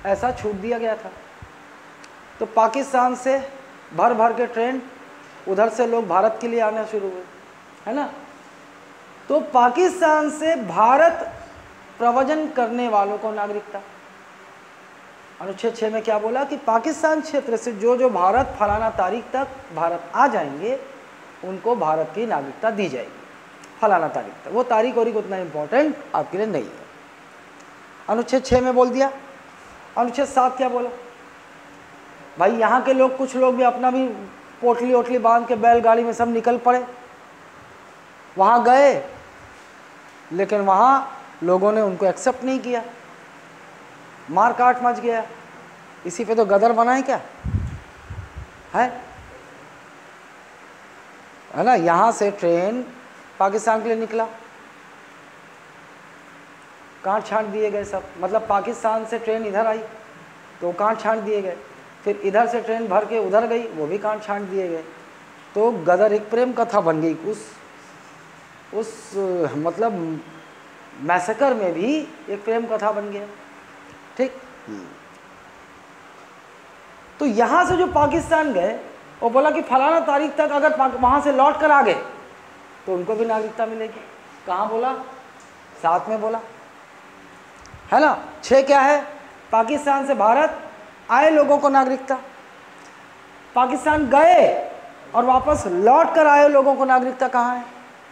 Speaker 1: ऐसा छूट दिया गया था। तो पाकिस्तान से भर भर के ट्रेन उधर से लोग भारत के लिए आना शुरू हुए, है ना। तो पाकिस्तान से भारत प्रव्रजन करने वालों को नागरिकता। अनुच्छेद 6 में क्या बोला कि पाकिस्तान क्षेत्र से जो जो भारत फलाना तारीख तक भारत आ जाएंगे उनको भारत की नागरिकता दी जाएगी, फलाना तारीख तक। वो तारीख और उतना इम्पोर्टेंट आपके लिए नहीं है। अनुच्छेद 6 में बोल दिया। अनुच्छेद 7 क्या बोला, भाई यहाँ के लोग, कुछ लोग भी अपना भी पोटली ओटली बांध के बैलगाड़ी में सब निकल पड़े, वहाँ गए, लेकिन वहाँ लोगों ने उनको एक्सेप्ट नहीं किया, मार काट मच गया। इसी पे तो गदर बनाए क्या है ना। यहाँ से ट्रेन पाकिस्तान के लिए निकला, काट छांट दिए गए सब, मतलब पाकिस्तान से ट्रेन इधर आई तो काट छांट दिए गए, फिर इधर से ट्रेन भर के उधर गई, वो भी काट छांट दिए गए। तो गदर एक प्रेम कथा बन गई। उस मतलब मैसेकर में भी एक प्रेम कथा बन गया। ठीक, तो यहाँ से जो पाकिस्तान गए वो बोला कि फलाना तारीख तक अगर वहाँ से लौट कर आ गए तो उनको भी नागरिकता मिलेगी। कहाँ बोला, 7 में बोला, है ना। 6 क्या है, पाकिस्तान से भारत आए लोगों को नागरिकता, पाकिस्तान गए और वापस लौट कर आए लोगों को नागरिकता कहाँ है,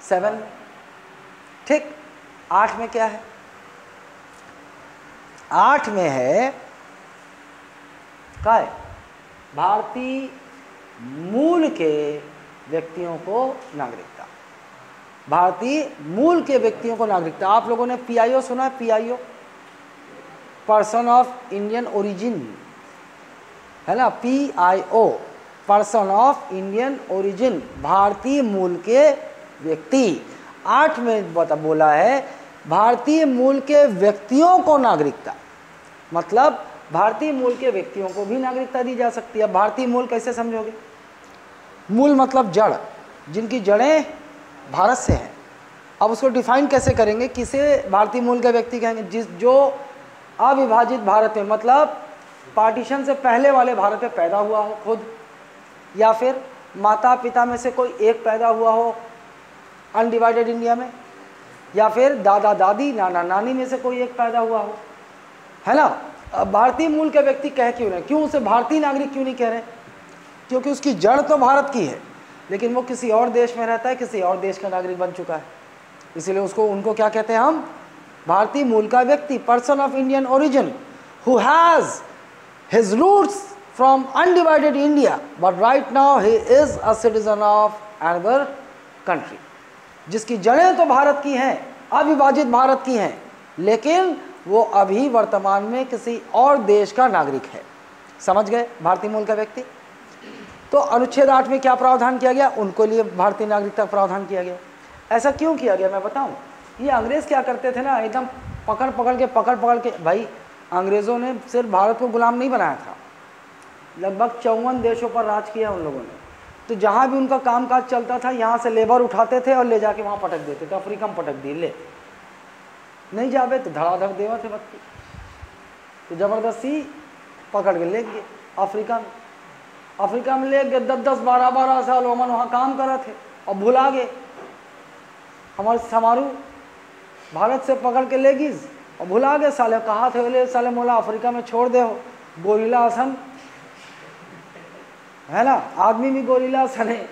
Speaker 1: 7 में। ठीक, 8 में क्या है, 8 में है क्या है, भारतीय मूल के व्यक्तियों को नागरिकता, भारतीय मूल के व्यक्तियों को नागरिकता। आप लोगों ने PIO सुना है? PIO, person of Indian origin, है ना? PIO, person of Indian origin, भारतीय मूल के व्यक्ति। 8 में बोला है भारतीय मूल के व्यक्तियों को नागरिकता, मतलब भारतीय मूल के व्यक्तियों को भी नागरिकता दी जा सकती है। भारतीय मूल कैसे समझोगे? मूल मतलब जड़, जिनकी जड़ें भारत से हैं। अब उसको डिफाइन कैसे करेंगे, किसे भारतीय मूल के व्यक्ति कहेंगे? जो अविभाजित भारत में, मतलब पार्टीशन से पहले वाले भारत में पैदा हुआ हो खुद, या फिर माता पिता में से कोई एक पैदा हुआ हो अनडिवाइडेड इंडिया में, या फिर दादा दादी नाना नानी में से कोई एक पैदा हुआ हो, है ना? भारतीय मूल के व्यक्ति कह क्यों रहे? क्यों उसे भारतीय नागरिक क्यों नहीं कह रहे? क्योंकि उसकी जड़ तो भारत की है, लेकिन वो किसी और देश में रहता है, किसी और देश का नागरिक बन चुका है, इसीलिए उनको क्या कहते हैं हम? भारतीय मूल का व्यक्ति, person of Indian origin who has his roots from undivided India but right now he is a citizen of another country, जिसकी जड़ें तो भारत की हैं, अविभाजित भारत की हैं, लेकिन वो अभी वर्तमान में किसी और देश का नागरिक है। समझ गए? भारतीय मूल का व्यक्ति। तो अनुच्छेद 8 में क्या प्रावधान किया गया? उनको लिए भारतीय नागरिकता प्रावधान किया गया। ऐसा क्यों किया गया मैं बताऊं? ये अंग्रेज़ क्या करते थे ना, एकदम पकड़ पकड़ के, भाई अंग्रेज़ों ने सिर्फ भारत को गुलाम नहीं बनाया था, लगभग 54 देशों पर राज किया उन लोगों ने। तो जहाँ भी उनका कामकाज चलता था, यहाँ से लेबर उठाते थे और ले जाके वहाँ पटक देते थे। अफ्रीका में पटक दी, ले नहीं जावे तो धड़ाधड़ देवा थे बत्ती, तो ज़बरदस्ती पकड़ के ले गए अफ्रीका में ले गए। 10-10, 12-12 साल ओमन वहाँ काम कर रहे थे और भुला गए। हमारे समारू भारत से पकड़ के ले गई और भुला गए। साले कहा थे बोले साले मोला अफ्रीका में छोड़ दे हो, गोरिल्ला आसन है ना, आदमी भी गोरिल्ला सन है,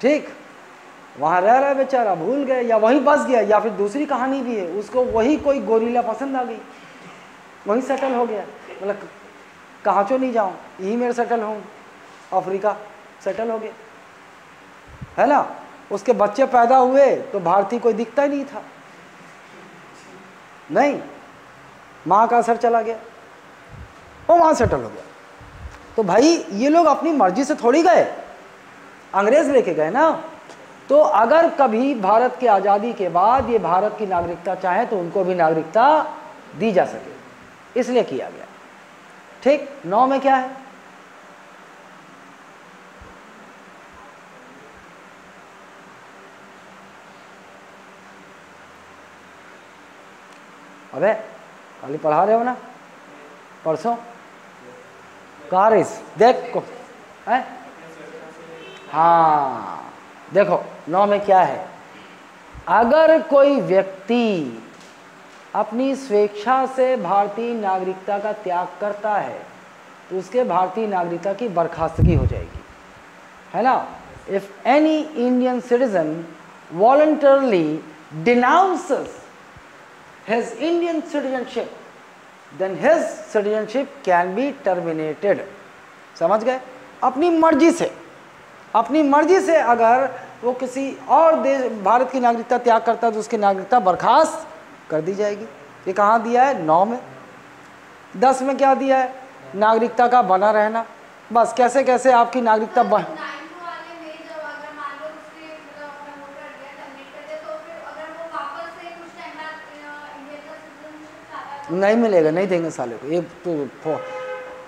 Speaker 1: ठीक? वहाँ रह रहा बेचारा, भूल गए या वहीं बस गया, या फिर दूसरी कहानी भी है, उसको वही कोई गोरिल्ला पसंद आ गई, वहीं सेटल हो गया। मतलब कहाँ चो नहीं जाऊँ, यहीं मेरे सेटल हूँ, अफ्रीका सेटल हो गया, है ना? उसके बच्चे पैदा हुए तो भारतीय कोई दिखता ही नहीं था, नहीं, माँ का असर चला गया, वो वहाँ सेटल हो गया। तो भाई ये लोग अपनी मर्जी से थोड़ी गए, अंग्रेज लेके गए ना। तो अगर कभी भारत की आज़ादी के बाद ये भारत की नागरिकता चाहे तो उनको भी नागरिकता दी जा सके, इसलिए किया गया, ठीक? 9 में क्या है? अबे खाली पढ़ा रहे हो ना, परसों कारिस देख को है। हाँ देखो 9 में क्या है? अगर कोई व्यक्ति अपनी स्वेच्छा से भारतीय नागरिकता का त्याग करता है तो उसके भारतीय नागरिकता की बर्खास्तगी हो जाएगी, है ना? If any Indian citizen voluntarily denounces his Indian citizenship, then his citizenship can be terminated। समझ गए? अपनी मर्जी से अगर वो किसी और देश भारत की नागरिकता त्याग करता है तो उसकी नागरिकता बर्खास्त कर दी जाएगी। ये कहाँ दिया है? 9 में। 10 में क्या दिया है? नागरिकता का बना रहना। बस कैसे कैसे आपकी नागरिकता नहीं मिलेगा, नहीं देंगे साले को। ये तो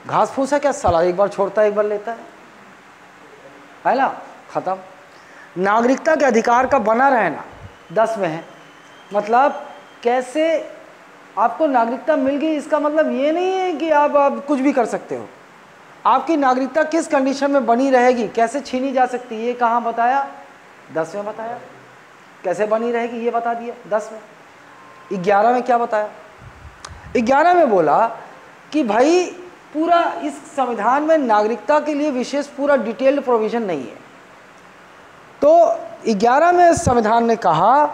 Speaker 1: घास फूस है क्या साला, एक बार छोड़ता है एक बार लेता है ना, खत्म। नागरिकता के अधिकार का बना रहना 10 में है। मतलब कैसे आपको नागरिकता मिल गई, इसका मतलब ये नहीं है कि आप कुछ भी कर सकते हो। आपकी नागरिकता किस कंडीशन में बनी रहेगी, कैसे छीनी जा सकती है, ये कहाँ बताया? 10 में बताया। कैसे बनी रहेगी ये बता दिया 10 में। 11 में क्या बताया? 11 में बोला कि भाई पूरा इस संविधान में नागरिकता के लिए विशेष पूरा डिटेल्ड प्रोविज़न नहीं है। तो 11 में संविधान ने कहा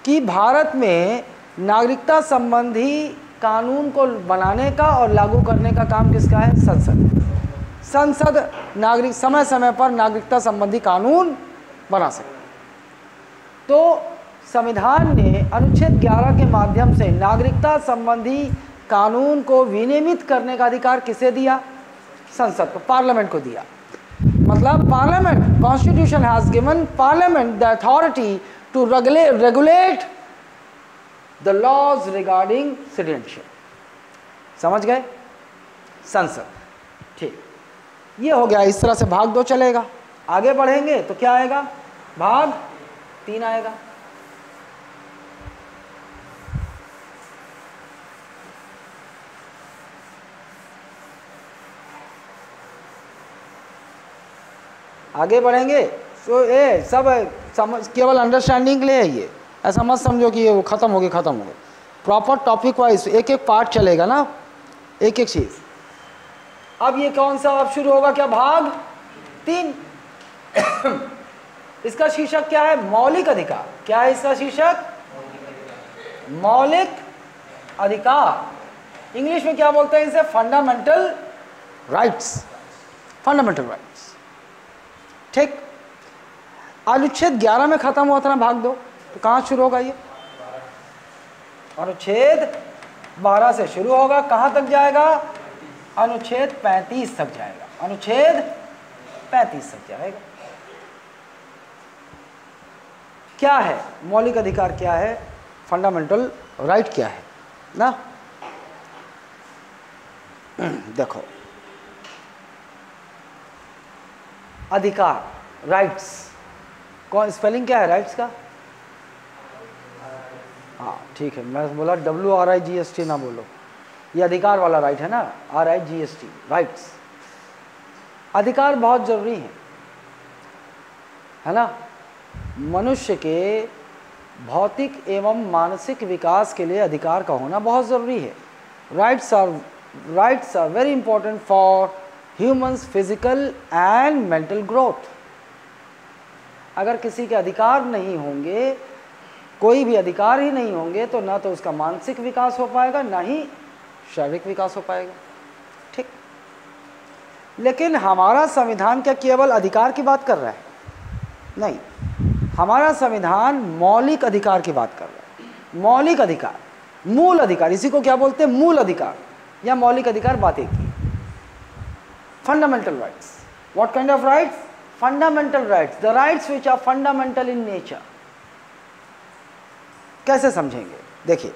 Speaker 1: कि भारत में नागरिकता संबंधी कानून को बनाने का और लागू करने का काम किसका है? संसद। संसद नागरिक समय समय पर नागरिकता संबंधी कानून बना सकते। तो संविधान ने अनुच्छेद 11 के माध्यम से नागरिकता संबंधी कानून को विनियमित करने का अधिकार किसे दिया? संसद को, पार्लियामेंट को दिया। मतलब parliament, constitution has given parliament the authority to regulate the laws regarding citizenship. समझ गए? संसद। ठीक, ये हो गया। इस तरह से भाग 2 चलेगा। आगे बढ़ेंगे तो क्या आएगा? भाग 3 आएगा। आगे बढ़ेंगे तो ये सब समझ, केवल अंडरस्टैंडिंग के लिए है ये, ऐसा मत समझो कि ये वो खत्म हो गया। प्रॉपर टॉपिक वाइज एक एक पार्ट चलेगा ना, एक एक चीज। अब ये कौन सा अब शुरू होगा? क्या? भाग 3। इसका शीर्षक क्या है? मौलिक अधिकार। क्या है इसका शीर्षक? मौलिक अधिकार। इंग्लिश में क्या बोलते हैं इसे? Fundamental rights. Fundamental rights. ठीक। अनुच्छेद 11 में खत्म हुआ था ना भाग 2, तो कहां शुरू होगा ये? अनुच्छेद 12 से शुरू होगा। कहां तक जाएगा? अनुच्छेद 35 तक जाएगा। अनुच्छेद 35 तक जाएगा। क्या है मौलिक अधिकार? क्या है फंडामेंटल राइट? क्या है ना? देखो, अधिकार, राइट्स, कौन स्पेलिंग क्या है राइट्स का? हाँ ठीक है, मैं बोला WRIGST ना बोलो, ये अधिकार वाला राइट है ना, RIGST, राइट्स। अधिकार बहुत जरूरी है ना? मनुष्य के भौतिक एवं मानसिक विकास के लिए अधिकार का होना बहुत ज़रूरी है। Rights are very important for humans physical and mental growth. अगर किसी के अधिकार नहीं होंगे, कोई भी अधिकार ही नहीं होंगे, तो ना तो उसका मानसिक विकास हो पाएगा, ना ही शारीरिक विकास हो पाएगा। ठीक। लेकिन हमारा संविधान क्या केवल अधिकार की बात कर रहा है? नहीं, हमारा संविधान मौलिक अधिकार की बात कर रहा है। मौलिक अधिकार, मूल अधिकार, इसी को क्या बोलते हैं? मूल अधिकार या मौलिक अधिकार, बात एक ही। Fundamental rights. What kind of rights? Fundamental rights, the rights which are fundamental in nature. कैसे समझेंगे? देखिए,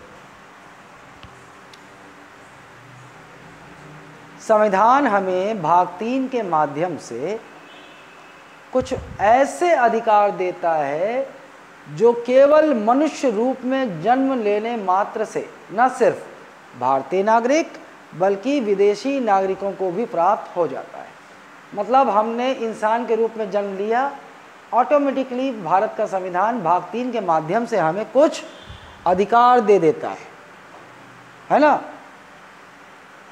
Speaker 1: संविधान हमें भाग 3 के माध्यम से कुछ ऐसे अधिकार देता है जो केवल मनुष्य रूप में जन्म लेने मात्र से न सिर्फ भारतीय नागरिक बल्कि विदेशी नागरिकों को भी प्राप्त हो जाता है। मतलब हमने इंसान के रूप में जन्म लिया, ऑटोमेटिकली भारत का संविधान भाग 3 के माध्यम से हमें कुछ अधिकार दे देता है ना?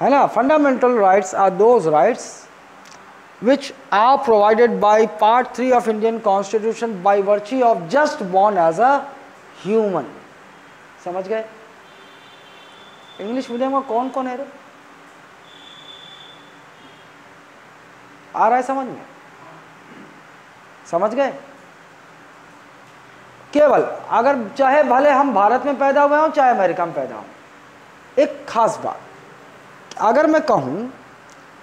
Speaker 1: है ना? Fundamental rights are those rights which are provided by Part 3 of Indian Constitution by virtue of just born as a human। समझ गए? इंग्लिश मीडियम में कौन कौन है रे? आ रहा है समझ में? समझ गए? केवल अगर चाहे भले हम भारत में पैदा हुए हों चाहे अमेरिका में पैदा हों, एक खास बात, अगर मैं कहूं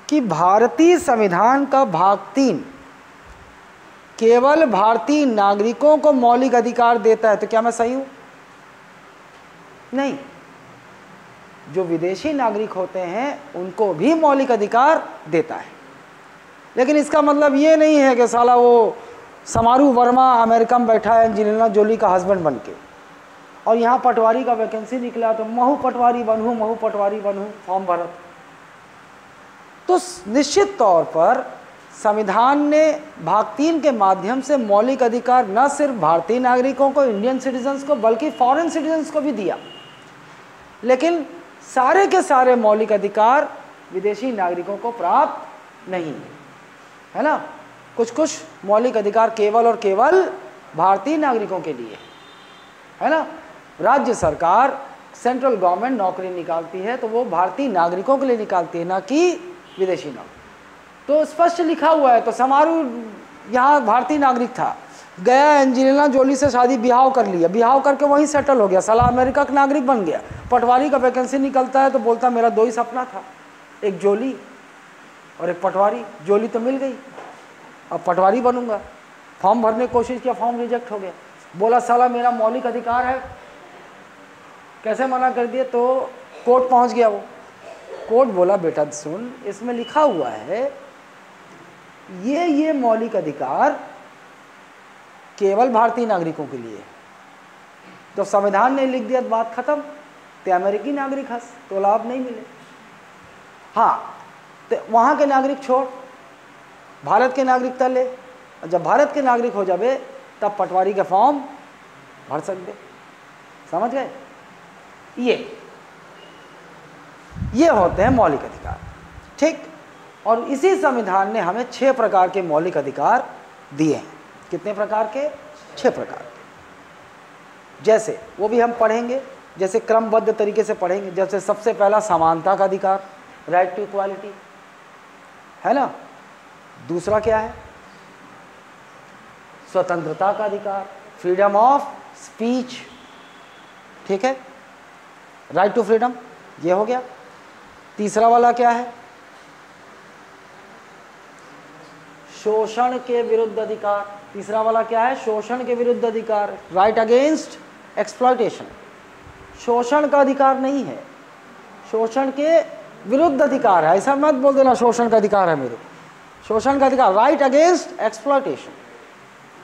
Speaker 1: कि भारतीय संविधान का भाग 3 केवल भारतीय नागरिकों को मौलिक अधिकार देता है, तो क्या मैं सही हूं? नहीं, जो विदेशी नागरिक होते हैं उनको भी मौलिक अधिकार देता है। लेकिन इसका मतलब ये नहीं है कि साला वो समारू वर्मा अमेरिका में बैठा है एंजेलिना जोली का हस्बैंड बन के, और यहाँ पटवारी का वैकेंसी निकला तो महू पटवारी बनूँ, फॉर्म भरा। तो निश्चित तौर पर संविधान ने भाग 3 के माध्यम से मौलिक अधिकार न सिर्फ भारतीय नागरिकों को, इंडियन सिटीजन्स को, बल्कि फॉरेन सिटीजन्स को भी दिया। लेकिन सारे के सारे मौलिक अधिकार विदेशी नागरिकों को प्राप्त नहीं है ना? कुछ कुछ मौलिक अधिकार केवल और केवल भारतीय नागरिकों के लिए है ना? राज्य सरकार सेंट्रल गवर्नमेंट नौकरी निकालती है तो वो भारतीय नागरिकों के लिए निकालती है, ना कि विदेशी नौकरी। तो स्पष्ट लिखा हुआ है। तो समारोह यहाँ भारतीय नागरिक था, गया एंजेलिना जोली से शादी ब्याह कर लिया, ब्याह करके वहीं सेटल हो गया, साला अमेरिका का नागरिक बन गया। पटवारी का वैकेंसी निकलता है तो बोलता मेरा 2 ही सपना था, एक जोली और एक पटवारी। जोली तो मिल गई, अब पटवारी बनूंगा। फॉर्म भरने की कोशिश किया, फॉर्म रिजेक्ट हो गया। बोला साला मेरा मौलिक अधिकार है, कैसे मना कर दिए। तो कोर्ट पहुंच गया वो। कोर्ट बोला बेटा सुन, इसमें लिखा हुआ है ये मौलिक अधिकार केवल भारतीय नागरिकों के लिए। तो संविधान ने लिख दिया, बात खत्म। ते अमेरिकी नागरिक हंस तो लाभ नहीं मिले। हाँ, तो वहाँ के नागरिक छोड़, भारत के नागरिकता ले। जब भारत के नागरिक हो जावे तब पटवारी के फॉर्म भर सकते। समझ गए? ये होते हैं मौलिक अधिकार। ठीक। और इसी संविधान ने हमें 6 प्रकार के मौलिक अधिकार दिए हैं। कितने प्रकार के? 6 प्रकार के। जैसे वो भी हम पढ़ेंगे, जैसे क्रमबद्ध तरीके से पढ़ेंगे। जैसे सबसे पहला समानता का अधिकार, राइट टू इक्वालिटी, है ना। दूसरा क्या है? स्वतंत्रता का अधिकार, फ्रीडम ऑफ स्पीच। ठीक है, राइट टू फ्रीडम, ये हो गया। तीसरा वाला क्या है? शोषण के विरुद्ध अधिकार। तीसरा वाला क्या है? शोषण के विरुद्ध अधिकार, राइट अगेंस्ट एक्सप्लॉयटेशन। शोषण का अधिकार नहीं है, शोषण के विरुद्ध अधिकार है। ऐसा मत बोल देना शोषण का अधिकार है मेरे। शोषण का अधिकार, राइट अगेंस्ट एक्सप्लॉयटेशन।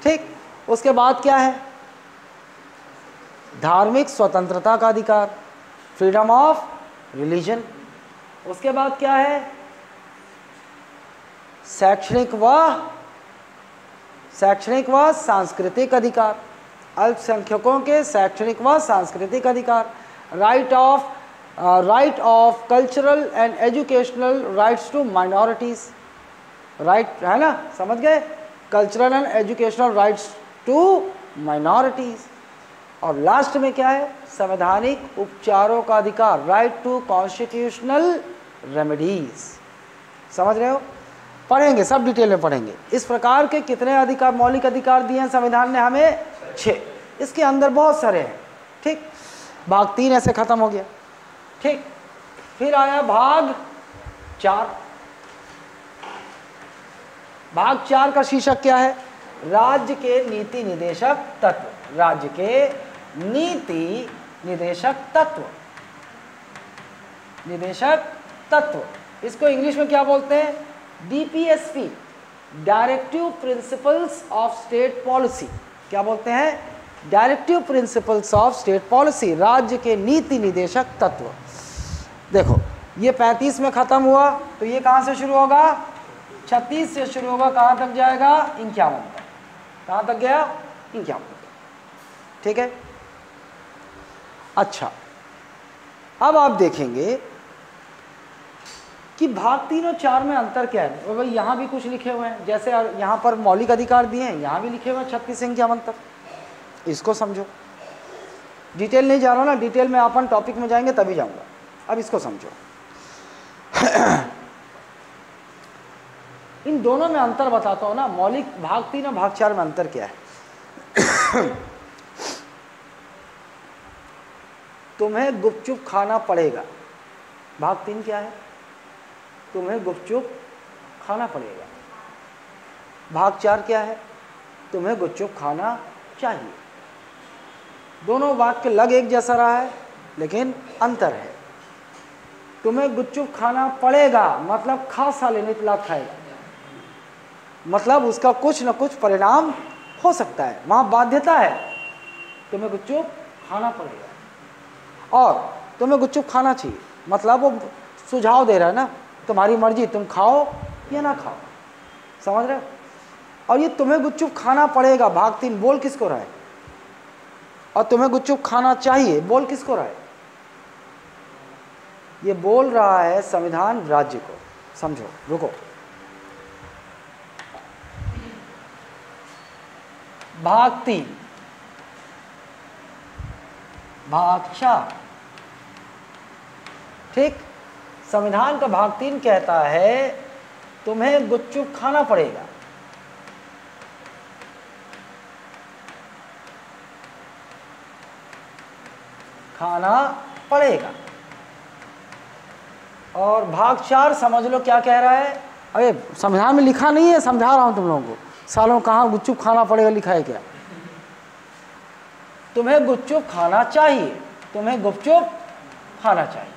Speaker 1: ठीक। उसके बाद क्या है? धार्मिक स्वतंत्रता का अधिकार, फ्रीडम ऑफ रिलीजन। उसके बाद क्या है? शैक्षणिक व सांस्कृतिक अधिकार, अल्पसंख्यकों के शैक्षणिक व सांस्कृतिक अधिकार, right of cultural and educational rights to minorities. Right है ना, समझ गए? Cultural and educational rights to minorities. और लास्ट में क्या है? संवैधानिक उपचारों का अधिकार, राइट टू कॉन्स्टिट्यूशनल रेमेडीज। समझ रहे हो? पढ़ेंगे, सब डिटेल में पढ़ेंगे। इस प्रकार के कितने अधिकार, मौलिक अधिकार दिए हैं संविधान ने हमें? 6। इसके अंदर बहुत सारे हैं। ठीक। भाग 3 ऐसे खत्म हो गया। ठीक। फिर आया भाग 4। भाग 4 का शीर्षक क्या है? राज्य के नीति निदेशक तत्व। राज्य के नीति निदेशक तत्व, निदेशक तत्व। इसको इंग्लिश में क्या बोलते हैं? DPSP, directive principles of state policy. क्या बोलते हैं? Directive principles of state policy, राज्य के नीति निदेशक तत्व। देखो ये 35 में खत्म हुआ तो ये कहाँ से शुरू होगा? 36 से शुरू होगा, कहाँ तक जाएगा? 51 तक। कहाँ तक गया? 51 तक। ठीक है। अच्छा, अब आप देखेंगे कि भाग 3 और 4 में अंतर क्या है। और भाई यहाँ भी कुछ लिखे हुए हैं, जैसे यहाँ पर मौलिक अधिकार दिए हैं, यहाँ भी लिखे हुए हैं 36 से 51 तक। इसको समझो। डिटेल नहीं जा रहा ना, डिटेल में अपन टॉपिक में जाएंगे तभी जाऊंगा। अब इसको समझो। इन दोनों में अंतर बताता हूँ ना, मौलिक भाग 3 और भाग 4 में अंतर क्या है। तुम्हें गुपचुप खाना पड़ेगा। भाग 3 क्या है? तुम्हें गुपचुप खाना पड़ेगा। भाग 4 क्या है? तुम्हें गुपचुप खाना चाहिए। दोनों वाक्य लग एक जैसा रहा है लेकिन अंतर है। तुम्हें गुपचुप खाना पड़ेगा मतलब खा साले नहीं तो खाएगा, मतलब उसका कुछ न कुछ परिणाम हो सकता है, वहाँ बाध्यता है। तुम्हें गुपचुप खाना पड़ेगा। और तुम्हें गुपचुप खाना चाहिए मतलब वो सुझाव दे रहा है ना, तुम्हारी मर्जी, तुम खाओ या ना खाओ। समझ रहे हो? और ये तुम्हें गुपचुप खाना पड़ेगा भाग 3 बोल किसको रहा है? और तुम्हें गुपचुप खाना चाहिए बोल किसको रहा है? ये बोल रहा है संविधान राज्य को। समझो, रुको। भाग 3, भाग 4, ठीक। संविधान का भाग 3 कहता है तुम्हें गुपचुप खाना पड़ेगा। खाना पड़ेगा। और भाग 4 समझ लो क्या कह रहा है। अरे संविधान में लिखा नहीं है, समझा रहा हूं तुम लोगों को। सालों कहाँ गुपचुप खाना पड़ेगा लिखा है क्या? तुम्हें गुपचुप खाना चाहिए, तुम्हें गुपचुप खाना चाहिए,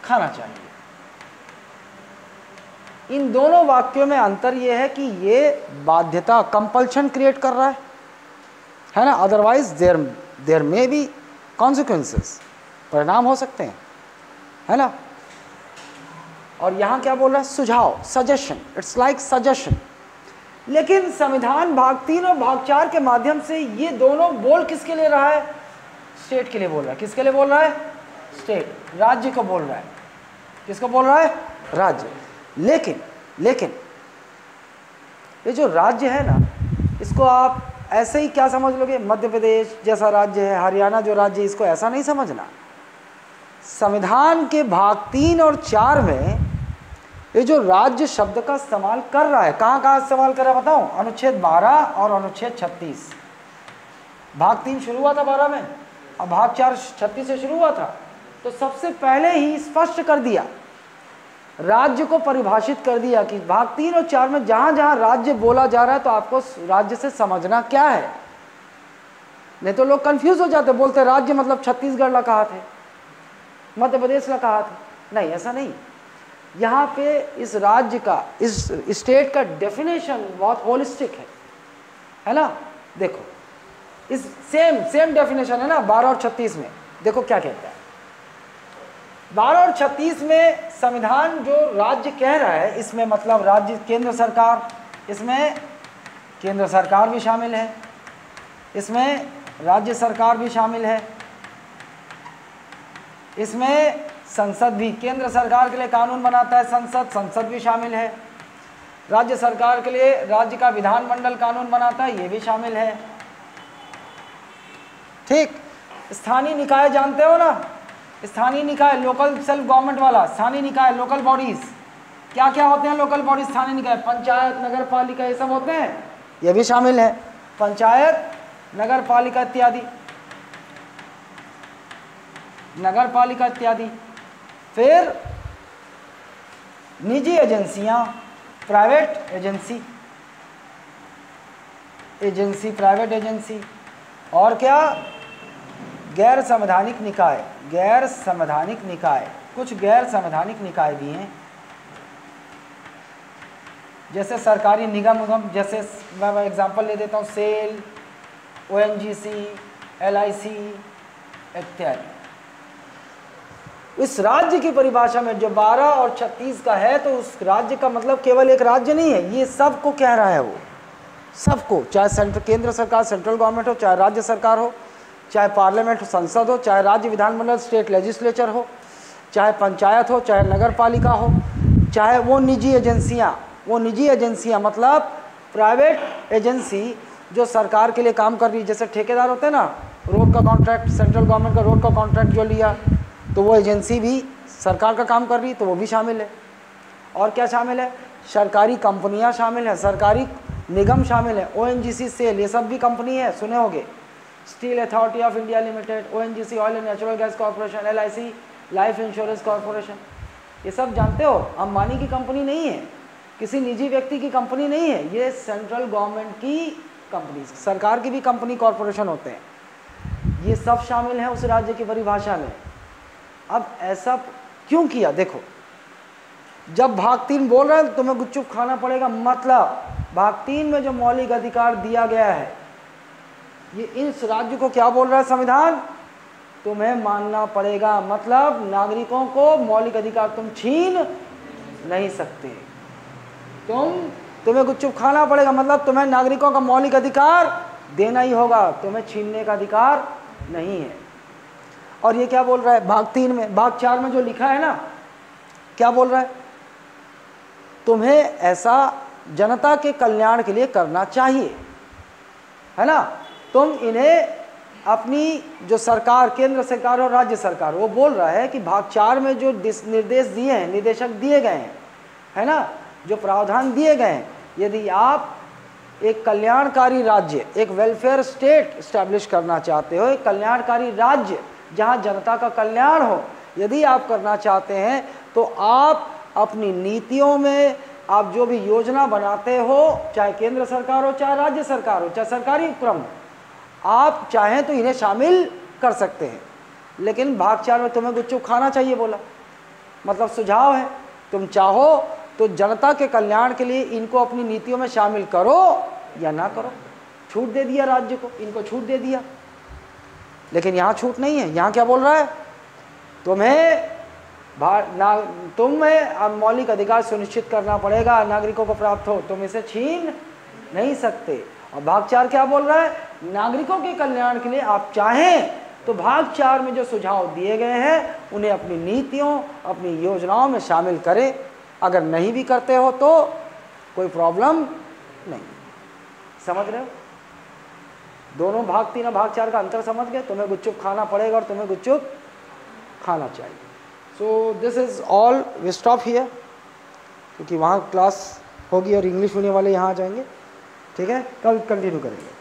Speaker 1: खाना चाहिए। इन दोनों वाक्यों में अंतर यह है कि ये बाध्यता, कंपल्शन क्रिएट कर रहा है ना। Otherwise there may be consequences, परिणाम हो सकते हैं, है ना। और यहां क्या बोल रहा है? सुझाव, सजेशन, इट्स लाइक सजेशन। लेकिन संविधान भाग 3 और भाग 4 के माध्यम से ये दोनों बोल किसके लिए रहा है? स्टेट के लिए बोल रहा है। किसके लिए बोल रहा है? स्टेट, राज्य को बोल रहा है। किसको बोल रहा है? राज्य। लेकिन ये जो राज्य है ना, इसको आप ऐसे ही क्या समझ लोगे? मध्य प्रदेश जैसा राज्य है, हरियाणा जो राज्य है, इसको ऐसा नहीं समझना। संविधान के भाग 3 और 4 में ये जो राज्य शब्द का इस्तेमाल कर रहा है, कहाँ इस्तेमाल कर रहा है बताऊं? अनुच्छेद 12 और अनुच्छेद 36। भाग 3 शुरू हुआ था 12 में, अब भाग 4 36 से शुरू हुआ था। तो सबसे पहले ही स्पष्ट कर दिया, राज्य को परिभाषित कर दिया कि भाग 3 और 4 में जहां जहां राज्य बोला जा रहा है तो आपको राज्य से समझना क्या है। नहीं तो लोग कंफ्यूज हो जाते, बोलते राज्य मतलब छत्तीसगढ़ ला कहा थे, मध्य प्रदेश ला कहा थे। नहीं, ऐसा नहीं। यहाँ पे इस राज्य का, इस स्टेट का डेफिनेशन बहुत होलिस्टिक है ना। देखो इस सेम डेफिनेशन है ना 12 और 36 में। देखो क्या कहता है 12 और 36 में। संविधान जो राज्य कह रहा है, इसमें मतलब राज्य, केंद्र सरकार, इसमें केंद्र सरकार भी शामिल है, इसमें राज्य सरकार भी शामिल है, इसमें संसद भी, केंद्र सरकार के लिए कानून बनाता है संसद भी शामिल है, राज्य सरकार के लिए राज्य का विधानमंडल कानून बनाता है, ये भी शामिल है। ठीक। स्थानीय निकाय जानते हो ना, स्थानीय निकाय, लोकल सेल्फ गवर्नमेंट वाला, स्थानीय निकाय, लोकल बॉडीज, क्या क्या होते हैं लोकल बॉडीज? स्थानीय निकाय, पंचायत, नगर पालिका, ये सब होते हैं, ये भी शामिल है। पंचायत, नगर पालिका इत्यादि, नगर पालिका इत्यादि। फिर निजी एजेंसियां, प्राइवेट एजेंसी, प्राइवेट एजेंसी। और क्या? गैर संवैधानिक निकाय, गैर संवैधानिक निकाय, कुछ गैर संवैधानिक निकाय भी हैं, जैसे सरकारी निगम, जैसे मैं एग्जांपल ले देता हूँ, सेल, ONGC, LIC इत्यादि। इस राज्य की परिभाषा में जो 12 और 36 का है, तो उस राज्य का मतलब केवल एक राज्य नहीं है, ये सबको कह रहा है। वो सबको, चाहे केंद्र सरकार, सेंट्रल गवर्नमेंट हो, चाहे राज्य सरकार हो, चाहे पार्लियामेंट हो, संसद हो, चाहे राज्य विधानमंडल, स्टेट लेजिस्लेचर हो, चाहे पंचायत हो, चाहे नगर पालिका हो, चाहे वो निजी एजेंसियाँ मतलब प्राइवेट एजेंसी जो सरकार के लिए काम कर रही है, जैसे ठेकेदार होते हैं ना, रोड का कॉन्ट्रैक्ट, सेंट्रल गवर्नमेंट का रोड का कॉन्ट्रैक्ट जो लिया, तो वो एजेंसी भी सरकार का काम कर रही है, तो वो भी शामिल है। और क्या शामिल है? सरकारी कंपनियां शामिल हैं, सरकारी निगम शामिल है, ONGC, सेल, ये सब भी कंपनी है, सुने होंगे। Steel authority of India limited, ONGC, oil and natural gas corporation, LIC, life insurance corporation, ये सब जानते हो, अंबानी की कंपनी नहीं है, किसी निजी व्यक्ति की कंपनी नहीं है, ये सेंट्रल गवर्नमेंट की कंपनी, सरकार की भी कंपनी, कॉर्पोरेशन होते हैं, ये सब शामिल हैं उस राज्य की परिभाषा में। अब ऐसा क्यों किया? देखो, जब भाग 3 बोल रहे हैं तुम्हें गुपचुप खाना पड़ेगा, मतलब भाग 3 में जो मौलिक अधिकार दिया गया है, ये इस राज्य को क्या बोल रहा है संविधान? तुम्हें मानना पड़ेगा, मतलब नागरिकों को मौलिक अधिकार तुम छीन नहीं सकते। तुम्हें गुपचुप खाना पड़ेगा, मतलब तुम्हें नागरिकों का मौलिक अधिकार देना ही होगा, तुम्हें छीनने का अधिकार नहीं है। और ये क्या बोल रहा है भाग 3 में? भाग 4 में जो लिखा है ना, क्या बोल रहा है? तुम्हें ऐसा जनता के कल्याण के लिए करना चाहिए, है ना। तुम इन्हें अपनी जो सरकार, केंद्र सरकार और राज्य सरकार, वो बोल रहा है कि भाग 4 में जो निर्देश दिए हैं, निर्देशक दिए गए हैं, है ना, जो प्रावधान दिए गए हैं, यदि आप एक कल्याणकारी राज्य, एक वेलफेयर स्टेट स्टैब्लिश करना चाहते हो, एक कल्याणकारी राज्य जहां जनता का कल्याण हो, यदि आप करना चाहते हैं तो आप अपनी नीतियों में, आप जो भी योजना बनाते हो, चाहे केंद्र सरकार हो, चाहे राज्य सरकार हो, चाहे सरकारी उपक्रम हो, आप चाहें तो इन्हें शामिल कर सकते हैं। लेकिन भाग 4 में तुम्हें गुपचुप खाना चाहिए बोला, मतलब सुझाव है, तुम चाहो तो जनता के कल्याण के लिए इनको अपनी नीतियों में शामिल करो या ना करो। छूट दे दिया राज्य को, इनको छूट दे दिया। लेकिन यहाँ छूट नहीं है, यहाँ क्या बोल रहा है, तुम्हें मौलिक अधिकार सुनिश्चित करना पड़ेगा, नागरिकों को प्राप्त हो, तुम इसे छीन नहीं सकते। और भाग 4 क्या बोल रहा है, नागरिकों के कल्याण के लिए आप चाहें तो भाग 4 में जो सुझाव दिए गए हैं उन्हें अपनी नीतियों, अपनी योजनाओं में शामिल करें। अगर नहीं भी करते हो तो कोई प्रॉब्लम नहीं। समझ रहे हो? दोनों भाग 3 और भाग 4 का अंतर समझ गए? तुम्हें गुपचुप खाना पड़ेगा और तुम्हें गुपचुप खाना चाहिए। So this is all, we stop here, क्योंकि वहाँ क्लास होगी और इंग्लिश मीडियम वाले यहाँ आ जाएंगे। ठीक है, कल कंटिन्यू करेंगे।